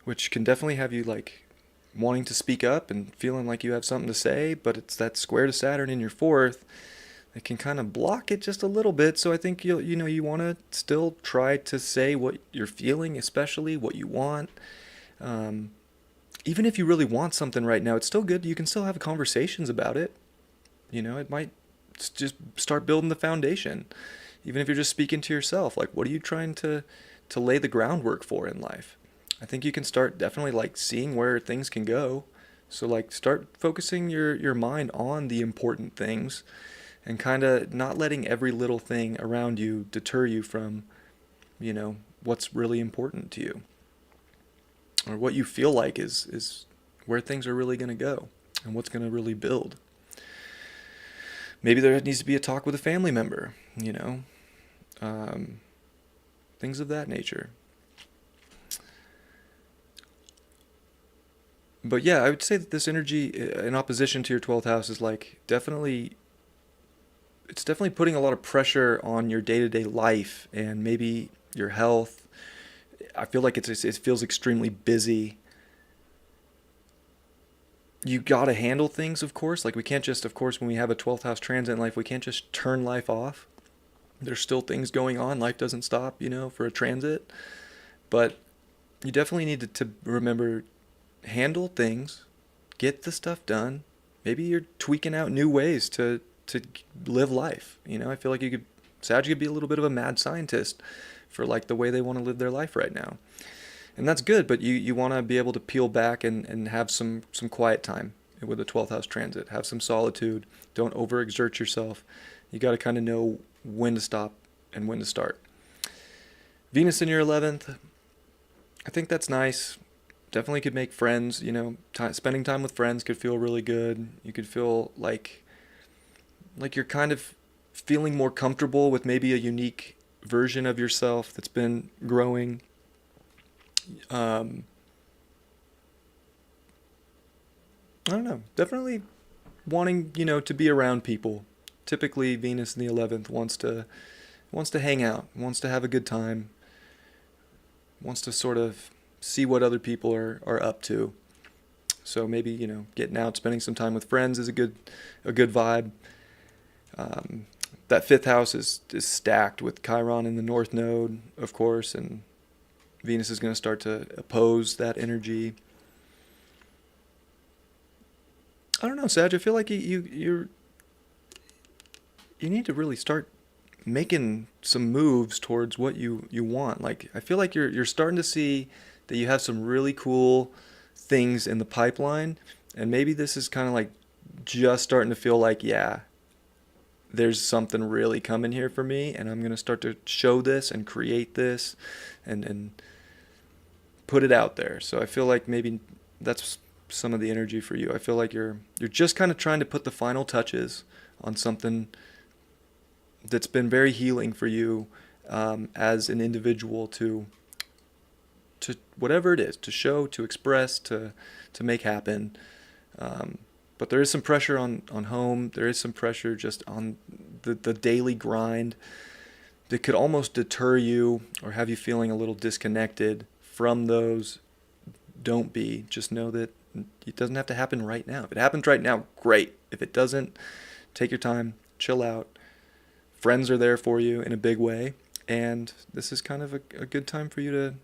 which can definitely have you like wanting to speak up and feeling like you have something to say, but it's that square to Saturn in your fourth. It can kind of block it just a little bit. So I think you want to still try to say what you're feeling, especially what you want. Even if you really want something right now, it's still good. You can still have conversations about it. It might just start building the foundation. Even if you're just speaking to yourself, like, what are you trying to lay the groundwork for in life? I think you can start definitely like seeing where things can go. So like start focusing your mind on the important things and kind of not letting every little thing around you deter you from, what's really important to you or what you feel like is where things are really going to go and what's going to really build. Maybe there needs to be a talk with a family member, things of that nature. But yeah, I would say that this energy in opposition to your 12th house is like it's definitely putting a lot of pressure on your day-to-day life and maybe your health. I feel like it feels extremely busy. You got to handle things, of course. Like we can't just, of course, when we have a 12th house transit in life, we can't just turn life off. There's still things going on. Life doesn't stop, for a transit. But you definitely need to remember, handle things, get the stuff done. Maybe you're tweaking out new ways to live life. I feel like Sag could be a little bit of a mad scientist for like the way they want to live their life right now. And that's good, but you want to be able to peel back and have some quiet time with a 12th house transit. Have some solitude. Don't overexert yourself. You got to kind of know when to stop and when to start. Venus in your 11th, I think that's nice. Definitely could make friends. Spending time with friends could feel really good. You could feel like you're kind of feeling more comfortable with maybe a unique version of yourself that's been growing. I don't know. Definitely wanting, to be around people. Typically, Venus in the 11th wants to hang out, wants to have a good time, wants to sort of see what other people are up to. So maybe, getting out, spending some time with friends is a good vibe. That 5th house is stacked with Chiron in the North Node, of course, and Venus is going to start to oppose that energy. I don't know, Sag. I feel like you need to really start making some moves towards what you want. Like I feel like you're starting to see that you have some really cool things in the pipeline, and maybe this is kind of like just starting to feel like, yeah, there's something really coming here for me, and I'm going to start to show this and create this and put it out there. So I feel like maybe that's some of the energy for you. I feel like you're just kind of trying to put the final touches on something that's been very healing for you as an individual to whatever it is, to show, to express, to make happen. But there is some pressure on home. There is some pressure just on the daily grind that could almost deter you or have you feeling a little disconnected from those. Don't be. Just know that it doesn't have to happen right now. If it happens right now, great. If it doesn't, take your time, chill out. Friends are there for you in a big way. And this is kind of a good time for you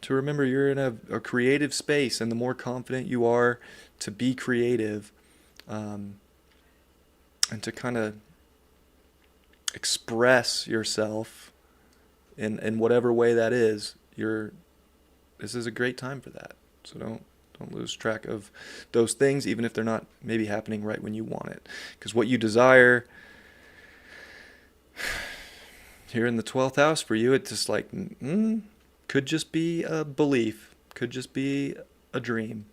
to remember you're in a creative space, and the more confident you are to be creative and to kind of express yourself in whatever way that is, this is a great time for that. So don't lose track of those things, even if they're not maybe happening right when you want it. Because what you desire here in the 12th house for you, it's just like, could just be a belief, could just be a dream,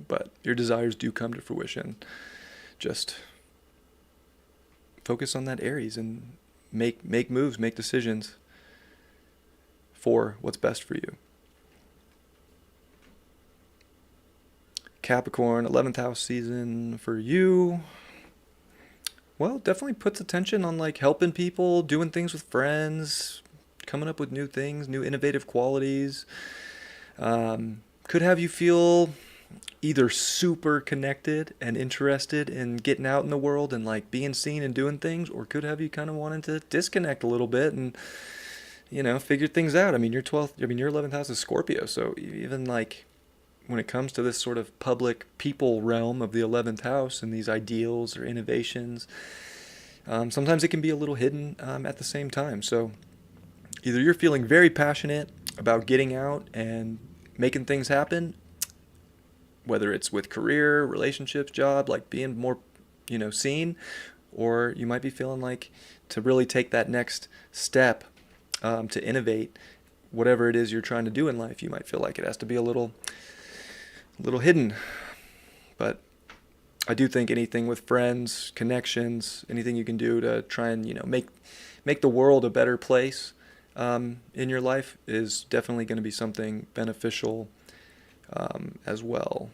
but your desires do come to fruition. Just focus on that Aries and make moves, make decisions for what's best for you. Capricorn, 11th house season for you. Well, definitely puts attention on like helping people, doing things with friends, coming up with new things, new innovative qualities. Could have you feel either super connected and interested in getting out in the world and like being seen and doing things, or could have you kind of wanting to disconnect a little bit and figure things out. I mean, your 11th house is Scorpio, so even like when it comes to this sort of public people realm of the 11th house and these ideals or innovations, sometimes it can be a little hidden at the same time. So either you're feeling very passionate about getting out and making things happen, whether it's with career, relationships, job, like being more, seen, or you might be feeling like to really take that next step to innovate whatever it is you're trying to do in life. You might feel like it has to be a little a little hidden. But I do think anything with friends, connections, anything you can do to try and make the world a better place in your life is definitely going to be something beneficial as well,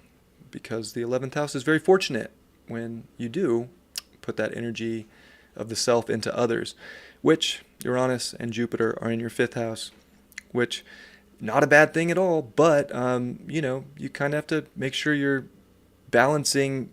because the 11th house is very fortunate when you do put that energy of the self into others, which Uranus and Jupiter are in your 5th house, which not a bad thing at all, but you kind of have to make sure you're balancing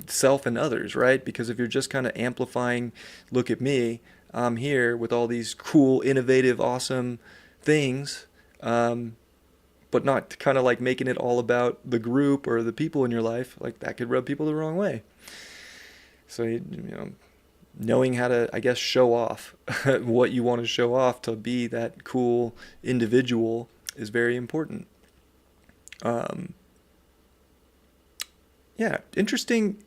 self and others, right? Because if you're just kind of amplifying, look at me, I'm here with all these cool, innovative, awesome things, but not kind of like making it all about the group or the people in your life, like that could rub people the wrong way. So, knowing how to, I guess, show off what you want to show off to be that cool individual is very important. Yeah, interesting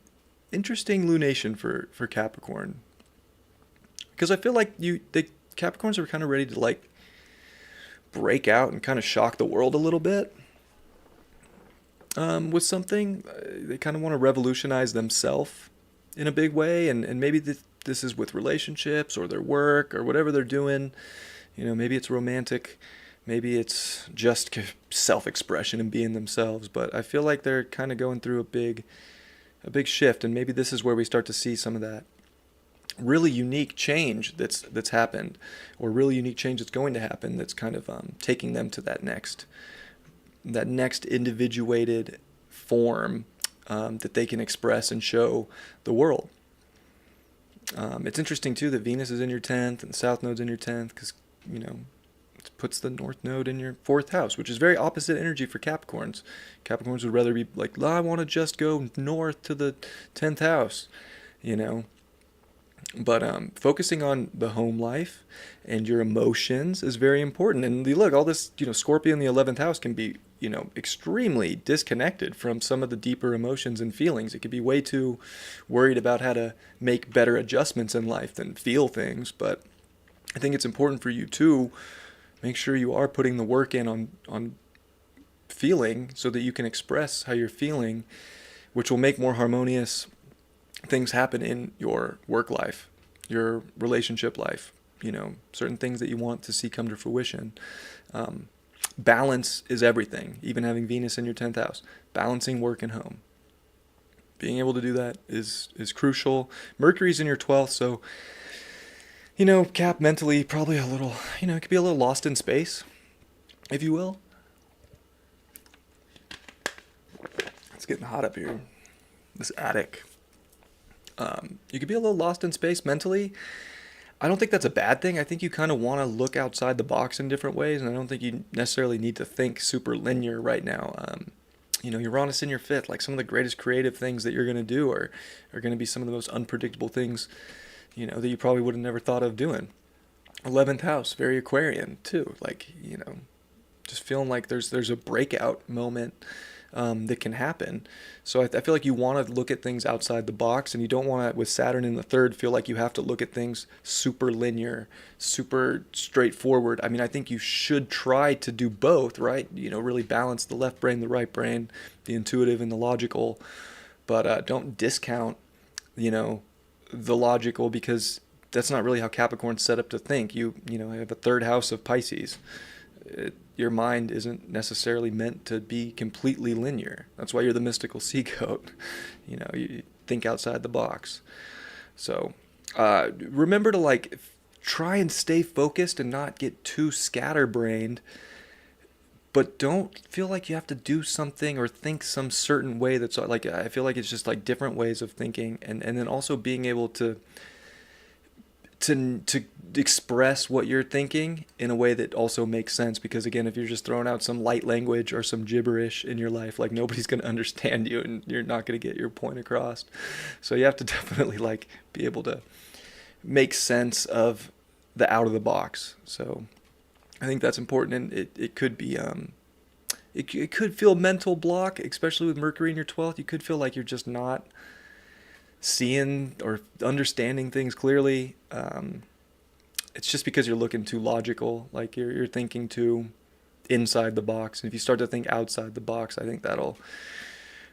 lunation for Capricorn, because I feel like the Capricorns are kind of ready to like break out and kind of shock the world a little bit with something. They kind of want to revolutionize themselves in a big way, and maybe this is with relationships or their work or whatever they're doing. Maybe it's romantic, maybe it's just self-expression and being themselves. But I feel like they're kind of going through a big shift, and maybe this is where we start to see some of that really unique change that's happened, or really unique change that's going to happen, that's kind of taking them to that next individuated form that they can express and show the world. It's interesting too that Venus is in your 10th and the South Node's in your 10th, because it puts the North Node in your 4th house, which is very opposite energy for Capricorns. Capricorns would rather be like, I want to just go north to the 10th house, But focusing on the home life and your emotions is very important. And look, all this, Scorpio in the 11th house can be, extremely disconnected from some of the deeper emotions and feelings. It could be way too worried about how to make better adjustments in life than feel things. But I think it's important for you to make sure you are putting the work in on feeling, so that you can express how you're feeling, which will make more harmonious things happen in your work life, your relationship life, certain things that you want to see come to fruition. Balance is everything, even having Venus in your 10th house. Balancing work and home. Being able to do that is crucial. Mercury's in your 12th, so, Cap mentally probably a little, it could be a little lost in space, if you will. It's getting hot up here. This attic. You could be a little lost in space mentally. I don't think that's a bad thing. I think you kind of want to look outside the box in different ways, and I don't think you necessarily need to think super linear right now. Uranus in your 5th, like some of the greatest creative things that you're going to do are going to be some of the most unpredictable things, that you probably would have never thought of doing. 11th house, very Aquarian too. Like, just feeling like there's a breakout moment that can happen. So I feel like you want to look at things outside the box, and you don't want to, with Saturn in the 3rd, feel like you have to look at things super linear, super straightforward. I mean, I think you should try to do both, right? Really balance the left brain, the right brain, the intuitive and the logical, but don't discount, the logical, because that's not really how Capricorn's set up to think. You have a 3rd house of Pisces. Your mind isn't necessarily meant to be completely linear. That's why you're the mystical sea goat. You think outside the box. So remember to try and stay focused and not get too scatterbrained, but don't feel like you have to do something or think some certain way. That's like, I feel like it's just like different ways of thinking, and then also being able to express what you're thinking in a way that also makes sense. Because again, if you're just throwing out some light language or some gibberish in your life, like, nobody's going to understand you, and you're not going to get your point across. So you have to definitely be able to make sense of the out of the box. So I think that's important, and it could be it could feel mental block, especially with Mercury in your 12th. You could feel like you're just not seeing or understanding things clearly. It's just because you're looking too logical, like you're thinking too inside the box. And if you start to think outside the box, I think that'll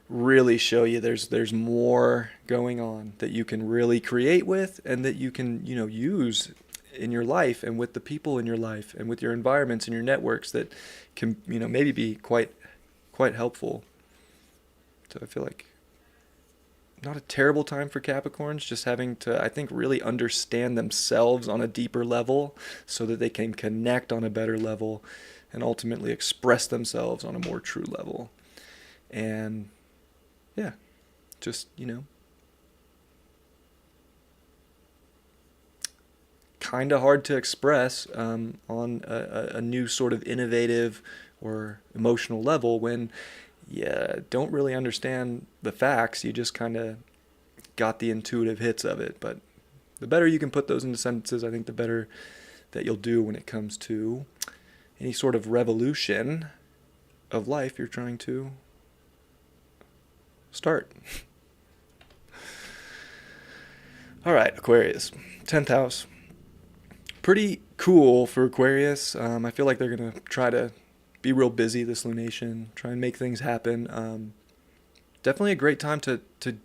really show you there's more going on that you can really create with, and that you can, use in your life and with the people in your life and with your environments and your networks that can, maybe be quite helpful. So I feel like not a terrible time for Capricorns, just having to, I think, really understand themselves on a deeper level so that they can connect on a better level and ultimately express themselves on a more true level. And yeah, just, kind of hard to express on a new sort of innovative or emotional level when you don't really understand the facts. You just kind of got the intuitive hits of it. But the better you can put those into sentences, I think the better that you'll do when it comes to any sort of revolution of life you're trying to start. All right, Aquarius, 10th house. Pretty cool for Aquarius. I feel like they're going to try to be real busy this lunation, try and make things happen. Definitely a great time to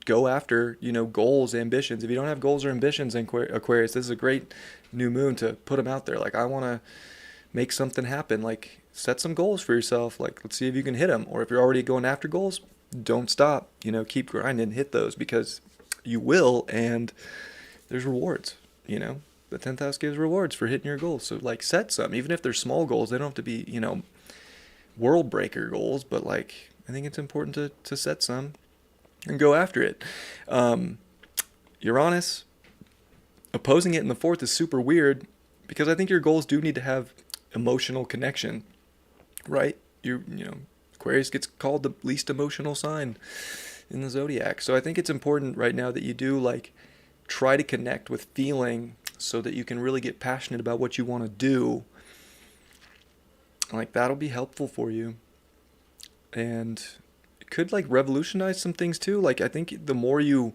go after, goals, ambitions. If you don't have goals or ambitions in Aquarius, this is a great new moon to put them out there. Like, I want to make something happen. Like, set some goals for yourself. Like, let's see if you can hit them. Or if you're already going after goals, don't stop. Keep grinding, hit those, because you will, and there's rewards, The 10th house gives rewards for hitting your goals. So, like, set some. Even if they're small goals, they don't have to be, world breaker goals, but, like, I think it's important to set some and go after it. Uranus, opposing it in the 4th is super weird, because I think your goals do need to have emotional connection, right? Aquarius gets called the least emotional sign in the zodiac. So I think it's important right now that you do, like, try to connect with feeling so that you can really get passionate about what you want to do. Like, that'll be helpful for you. And it could, like, revolutionize some things too. Like, I think the more you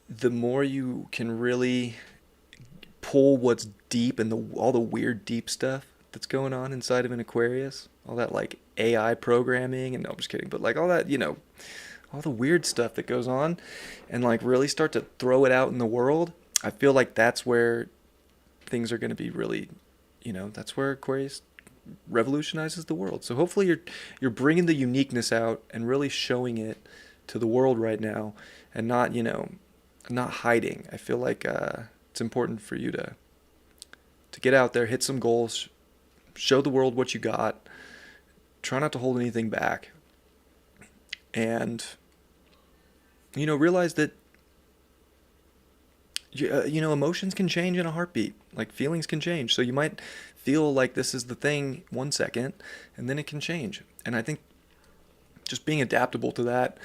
can really pull what's deep and all the weird deep stuff that's going on inside of an Aquarius, all that, like, AI programming, and no, I'm just kidding, but, like, all that, all the weird stuff that goes on, and, like, really start to throw it out in the world, I feel like that's where things are going to be really, that's where Aquarius revolutionizes the world. So hopefully you're bringing the uniqueness out and really showing it to the world right now, and not, not hiding. I feel like it's important for you to get out there, hit some goals, show the world what you got, try not to hold anything back, and realize that emotions can change in a heartbeat. Like, feelings can change. So you might feel like this is the thing 1 second, and then it can change. And I think just being adaptable to that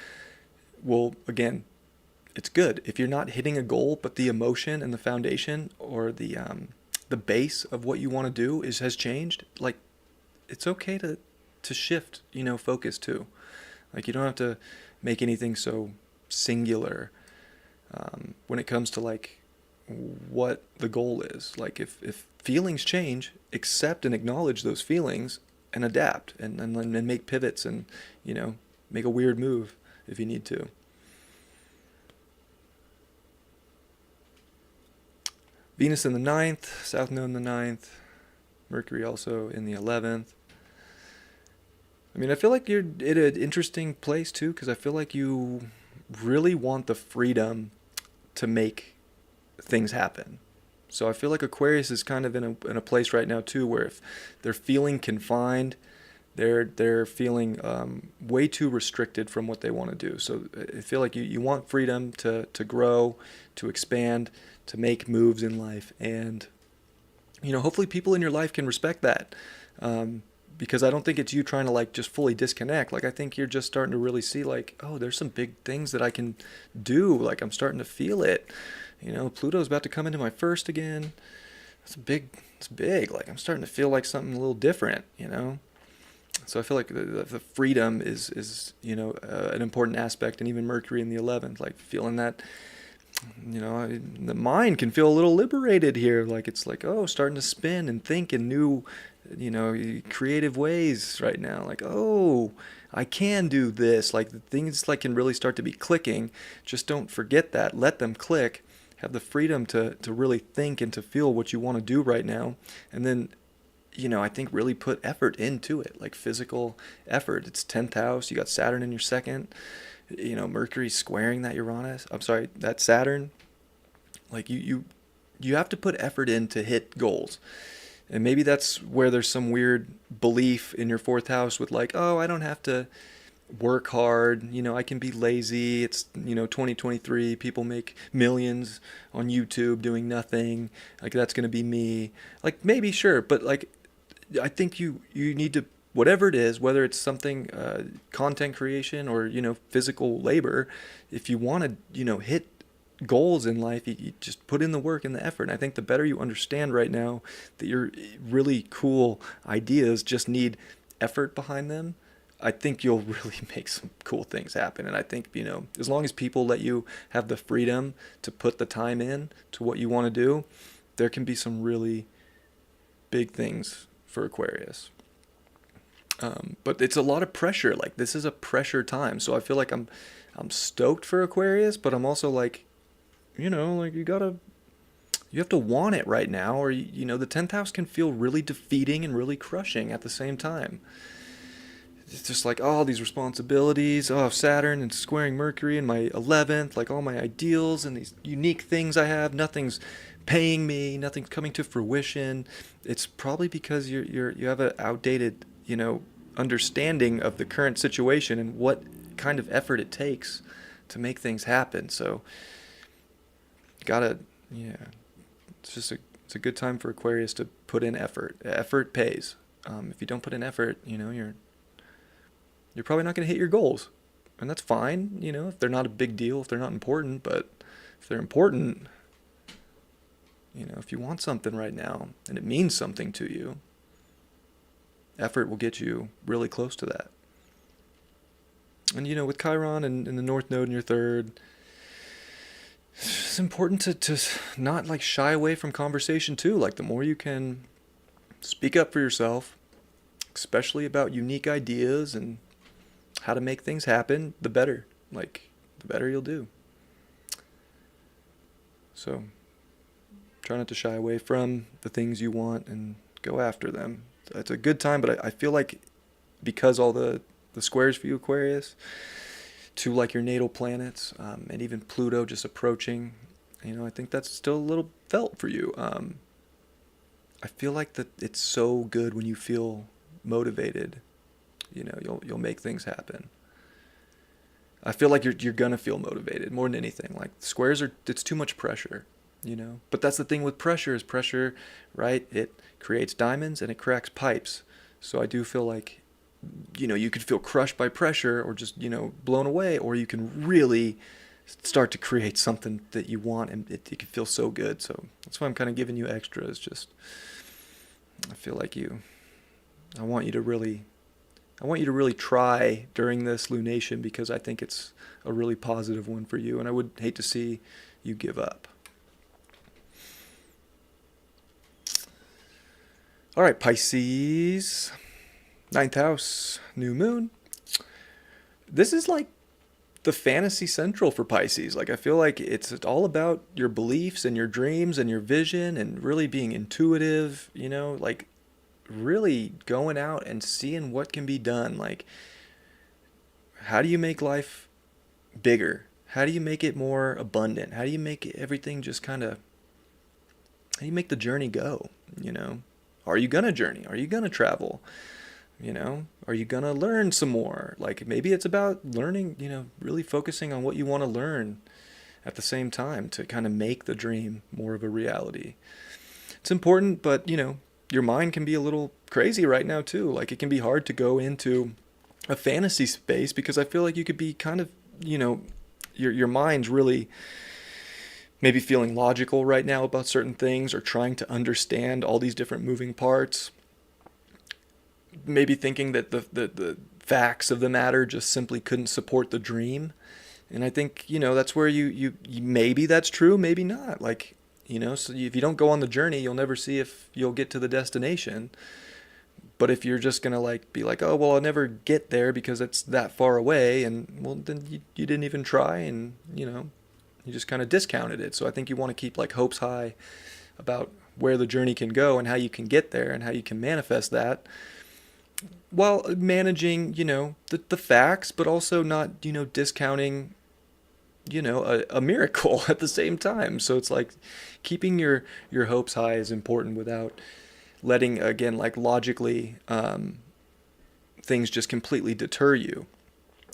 will, again, it's good. If you're not hitting a goal, but the emotion and the foundation, or the base of what you want to do has changed, like, it's okay to shift, focus too. Like, you don't have to make anything so singular when it comes to, like, what the goal is. Like, if feelings change, accept and acknowledge those feelings and adapt and make pivots and, make a weird move if you need to. Venus in the 9th, South Node in the 9th, Mercury also in the 11th. I mean, I feel like you're in an interesting place too, because I feel like you really want the freedom to make things happen. So I feel like Aquarius is kind of in a place right now too, where if they're feeling confined, they're feeling way too restricted from what they want to do. So I feel like you want freedom to grow, to expand, to make moves in life, and hopefully people in your life can respect that. Because I don't think it's you trying to, like, just fully disconnect. Like, I think you're just starting to really see, like, oh, there's some big things that I can do. Like, I'm starting to feel it. Pluto's about to come into my first again. It's big. Like, I'm starting to feel like something a little different, So I feel like the freedom is an important aspect, and even Mercury in the 11th, like, feeling that, the mind can feel a little liberated here. Like, it's like, oh, starting to spin and think in new creative ways right now. Like, oh, I can do this. Like the things like can really start to be clicking. Just don't forget that. Let them click. Have the freedom to really think and to feel what you want to do right now. And then, I think really put effort into it, like physical effort. It's 10th house. You got Saturn in your second. Mercury squaring that Uranus. I'm sorry, that Saturn. Like you have to put effort in to hit goals. And maybe that's where there's some weird belief in your fourth house with like, oh, I don't have to work hard. I can be lazy. It's, 2023. People make millions on YouTube doing nothing. Like that's going to be me. Like maybe, sure. But like, I think you need to, whatever it is, whether it's something, content creation or, physical labor, if you want to, hit goals in life, you just put in the work and the effort. And I think the better you understand right now that your really cool ideas just need effort behind them, I think you'll really make some cool things happen. And I think, as long as people let you have the freedom to put the time in to what you want to do, there can be some really big things for Aquarius. But it's a lot of pressure. Like this is a pressure time. So I feel like I'm stoked for Aquarius, but I'm also like, like you have to want it right now, or the 10th house can feel really defeating and really crushing at the same time. It's just like all these responsibilities, Saturn and squaring Mercury in my 11th, like all my ideals and these unique things I have, nothing's paying me, nothing's coming to fruition. It's probably because you have an outdated, understanding of the current situation and what kind of effort it takes to make things happen. So it's a good time for Aquarius to put in effort. Effort pays. If you don't put in effort, you're probably not going to hit your goals, and that's fine. If they're not a big deal, if they're not important. But if they're important, if you want something right now and it means something to you, effort will get you really close to that. And with Chiron and the North Node in your third, it's important to not like shy away from conversation too. Like the more you can speak up for yourself, especially about unique ideas and how to make things happen, the better. Like the better you'll do. So try not to shy away from the things you want and go after them. It's a good time, but I feel like because all the squares for you, Aquarius, to like your natal planets, and even Pluto just approaching, I think that's still a little felt for you. I feel like that it's so good when you feel motivated. You'll make things happen. I feel like you're gonna feel motivated more than anything. Like squares it's too much pressure, But that's the thing with pressure is pressure, right? It creates diamonds and it cracks pipes. So I do feel like you could feel crushed by pressure or just, blown away, or you can really start to create something that you want and it can feel so good. So that's why I'm kind of giving you extras. Just, I feel like I want you to really try during this lunation because I think it's a really positive one for you and I would hate to see you give up. All right, Pisces. 9th house, new moon. This is like the fantasy central for Pisces. Like I feel like it's all about your beliefs and your dreams and your vision and really being intuitive, like really going out and seeing what can be done. Like how do you make life bigger? How do you make it more abundant? How do you make everything just how do you make the journey go? Are you gonna journey? Are you gonna travel? Are you going to learn some more? Like maybe it's about learning, really focusing on what you want to learn at the same time to kind of make the dream more of a reality. It's important, but, your mind can be a little crazy right now too. Like it can be hard to go into a fantasy space because I feel like you could be kind of, your mind's really maybe feeling logical right now about certain things or trying to understand all these different moving parts. Maybe thinking that the facts of the matter just simply couldn't support the dream. And I think, that's where you maybe that's true, maybe not. Like, so if you don't go on the journey, you'll never see if you'll get to the destination. But if you're just gonna like be like, oh well, I'll never get there because it's that far away, and well then you didn't even try, and you just kind of discounted it. So I think you want to keep like hopes high about where the journey can go and how you can get there and how you can manifest that while managing, the facts, but also not, discounting, a miracle at the same time. So it's like keeping your hopes high is important without letting, again, like logically, things just completely deter you.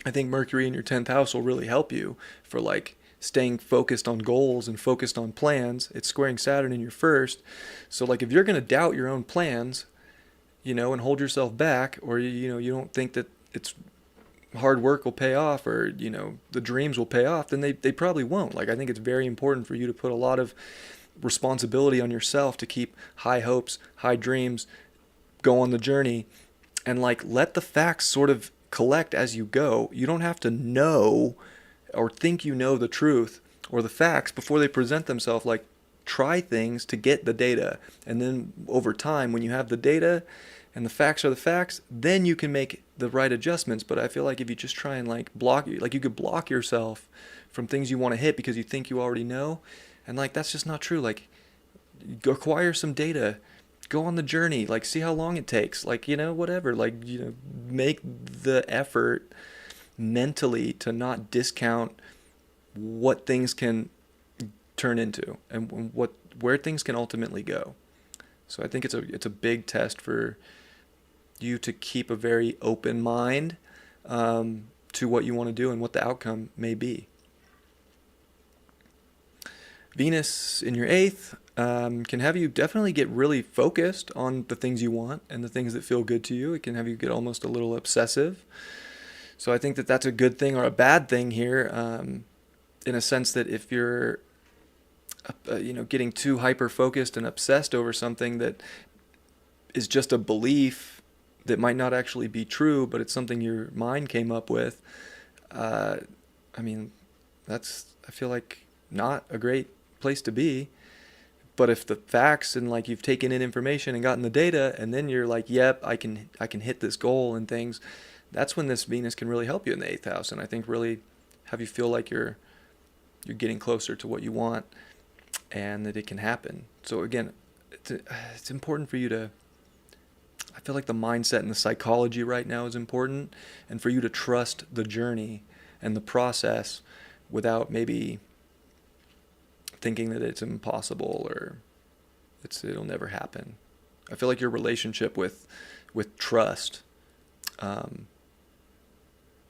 I think Mercury in your 10th house will really help you for like staying focused on goals and focused on plans. It's squaring Saturn in your first. So like if you're going to doubt your own plans, and hold yourself back, or you don't think that it's hard work will pay off, or the dreams will pay off, then they probably won't. Like I think it's very important for you to put a lot of responsibility on yourself to keep high hopes, high dreams, go on the journey, and like let the facts sort of collect as you go. You don't have to know or think you know the truth or the facts before they present themselves. Like try things to get the data, and then over time when you have the data and the facts are the facts, then you can make the right adjustments. But I feel like if you just try and like you could block yourself from things you want to hit because you think you already know, and like that's just not true. Like acquire some data, go on the journey, like see how long it takes, like whatever, like make the effort mentally to not discount what things can turn into and where things can ultimately go. So I think it's a big test for you to keep a very open mind to what you want to do and what the outcome may be. Venus in your 8th can have you definitely get really focused on the things you want and the things that feel good to you. It can have you get almost a little obsessive. So I think that that's a good thing or a bad thing here, in a sense that if you're getting too hyper focused and obsessed over something that is just a belief that might not actually be true, but it's something your mind came up with. I feel like not a great place to be. But if the facts and like you've taken in information and gotten the data, and then you're like, yep, I can hit this goal and things, that's when this Venus can really help you in the 8th house, and I think really have you feel like you're getting closer to what you want and that it can happen. So again, it's important for you to, I feel like the mindset and the psychology right now is important, and for you to trust the journey and the process without maybe thinking that it's impossible or it'll never happen. I feel like your relationship with trust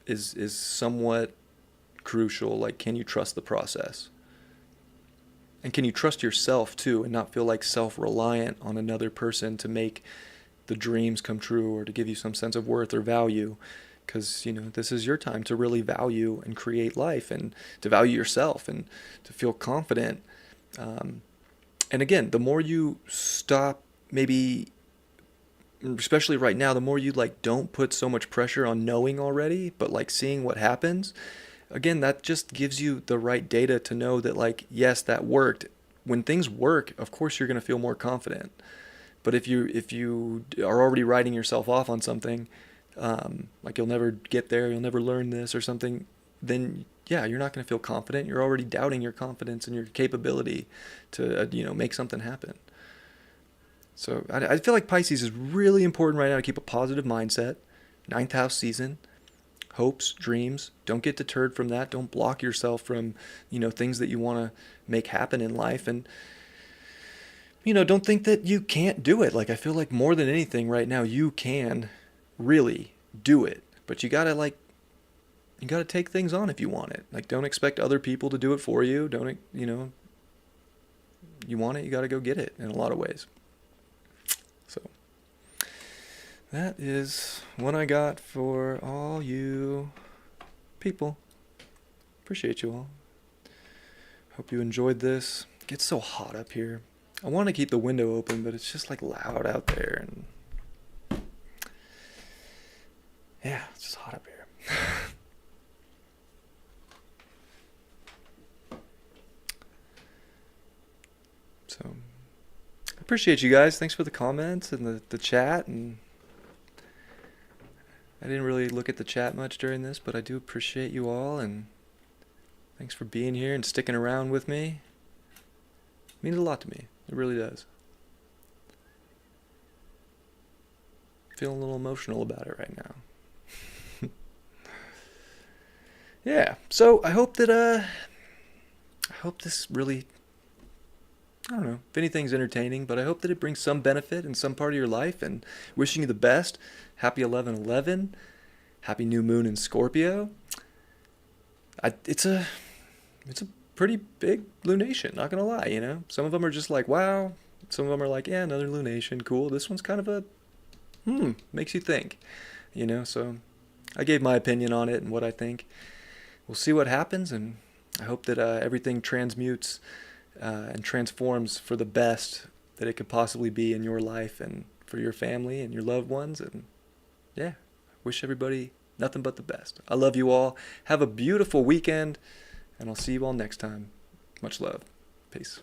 is somewhat crucial. Like, can you trust the process? And can you trust yourself too, and not feel like self-reliant on another person to make the dreams come true or to give you some sense of worth or value? Because, this is your time to really value and create life and to value yourself and to feel confident. And again, the more you stop, maybe, especially right now, the more you don't put so much pressure on knowing already, but seeing what happens. Again, that just gives you the right data to know that yes, that worked. When things work, of course you're going to feel more confident. But if you are already writing yourself off on something, you'll never get there, you'll never learn this or something, then yeah, you're not going to feel confident. You're already doubting your confidence and your capability to make something happen. So I feel like Pisces is really important right now to keep a positive mindset. 9th house season, hopes, dreams. Don't get deterred from that. Don't block yourself from things that you want to make happen in life. And don't think that you can't do it. I feel like more than anything right now, you can really do it. But you gotta take things on if you want it. Don't expect other people to do it for you. Don't, you want it, you gotta go get it in a lot of ways. So that is what I got for all you people. Appreciate you all. Hope you enjoyed this. It gets so hot up here. I want to keep the window open, but it's just loud out there, and yeah, it's just hot up here. So, I appreciate you guys. Thanks for the comments and the chat, and I didn't really look at the chat much during this, but I do appreciate you all, and thanks for being here and sticking around with me. It means a lot to me. It really does. Feeling a little emotional about it right now. Yeah, so I hope that I hope this really, I don't know if anything's entertaining, but I hope that it brings some benefit in some part of your life, and wishing you the best. Happy 11/11. Happy new moon in Scorpio. It's a pretty big lunation, not gonna lie, you know? Some of them are just like, wow. Some of them are like, yeah, another lunation, cool. This one's kind of a, makes you think, you know? So I gave my opinion on it and what I think. We'll see what happens, and I hope that everything transmutes and transforms for the best that it could possibly be in your life and for your family and your loved ones. And yeah, wish everybody nothing but the best. I love you all. Have a beautiful weekend, and I'll see you all next time. Much love. Peace.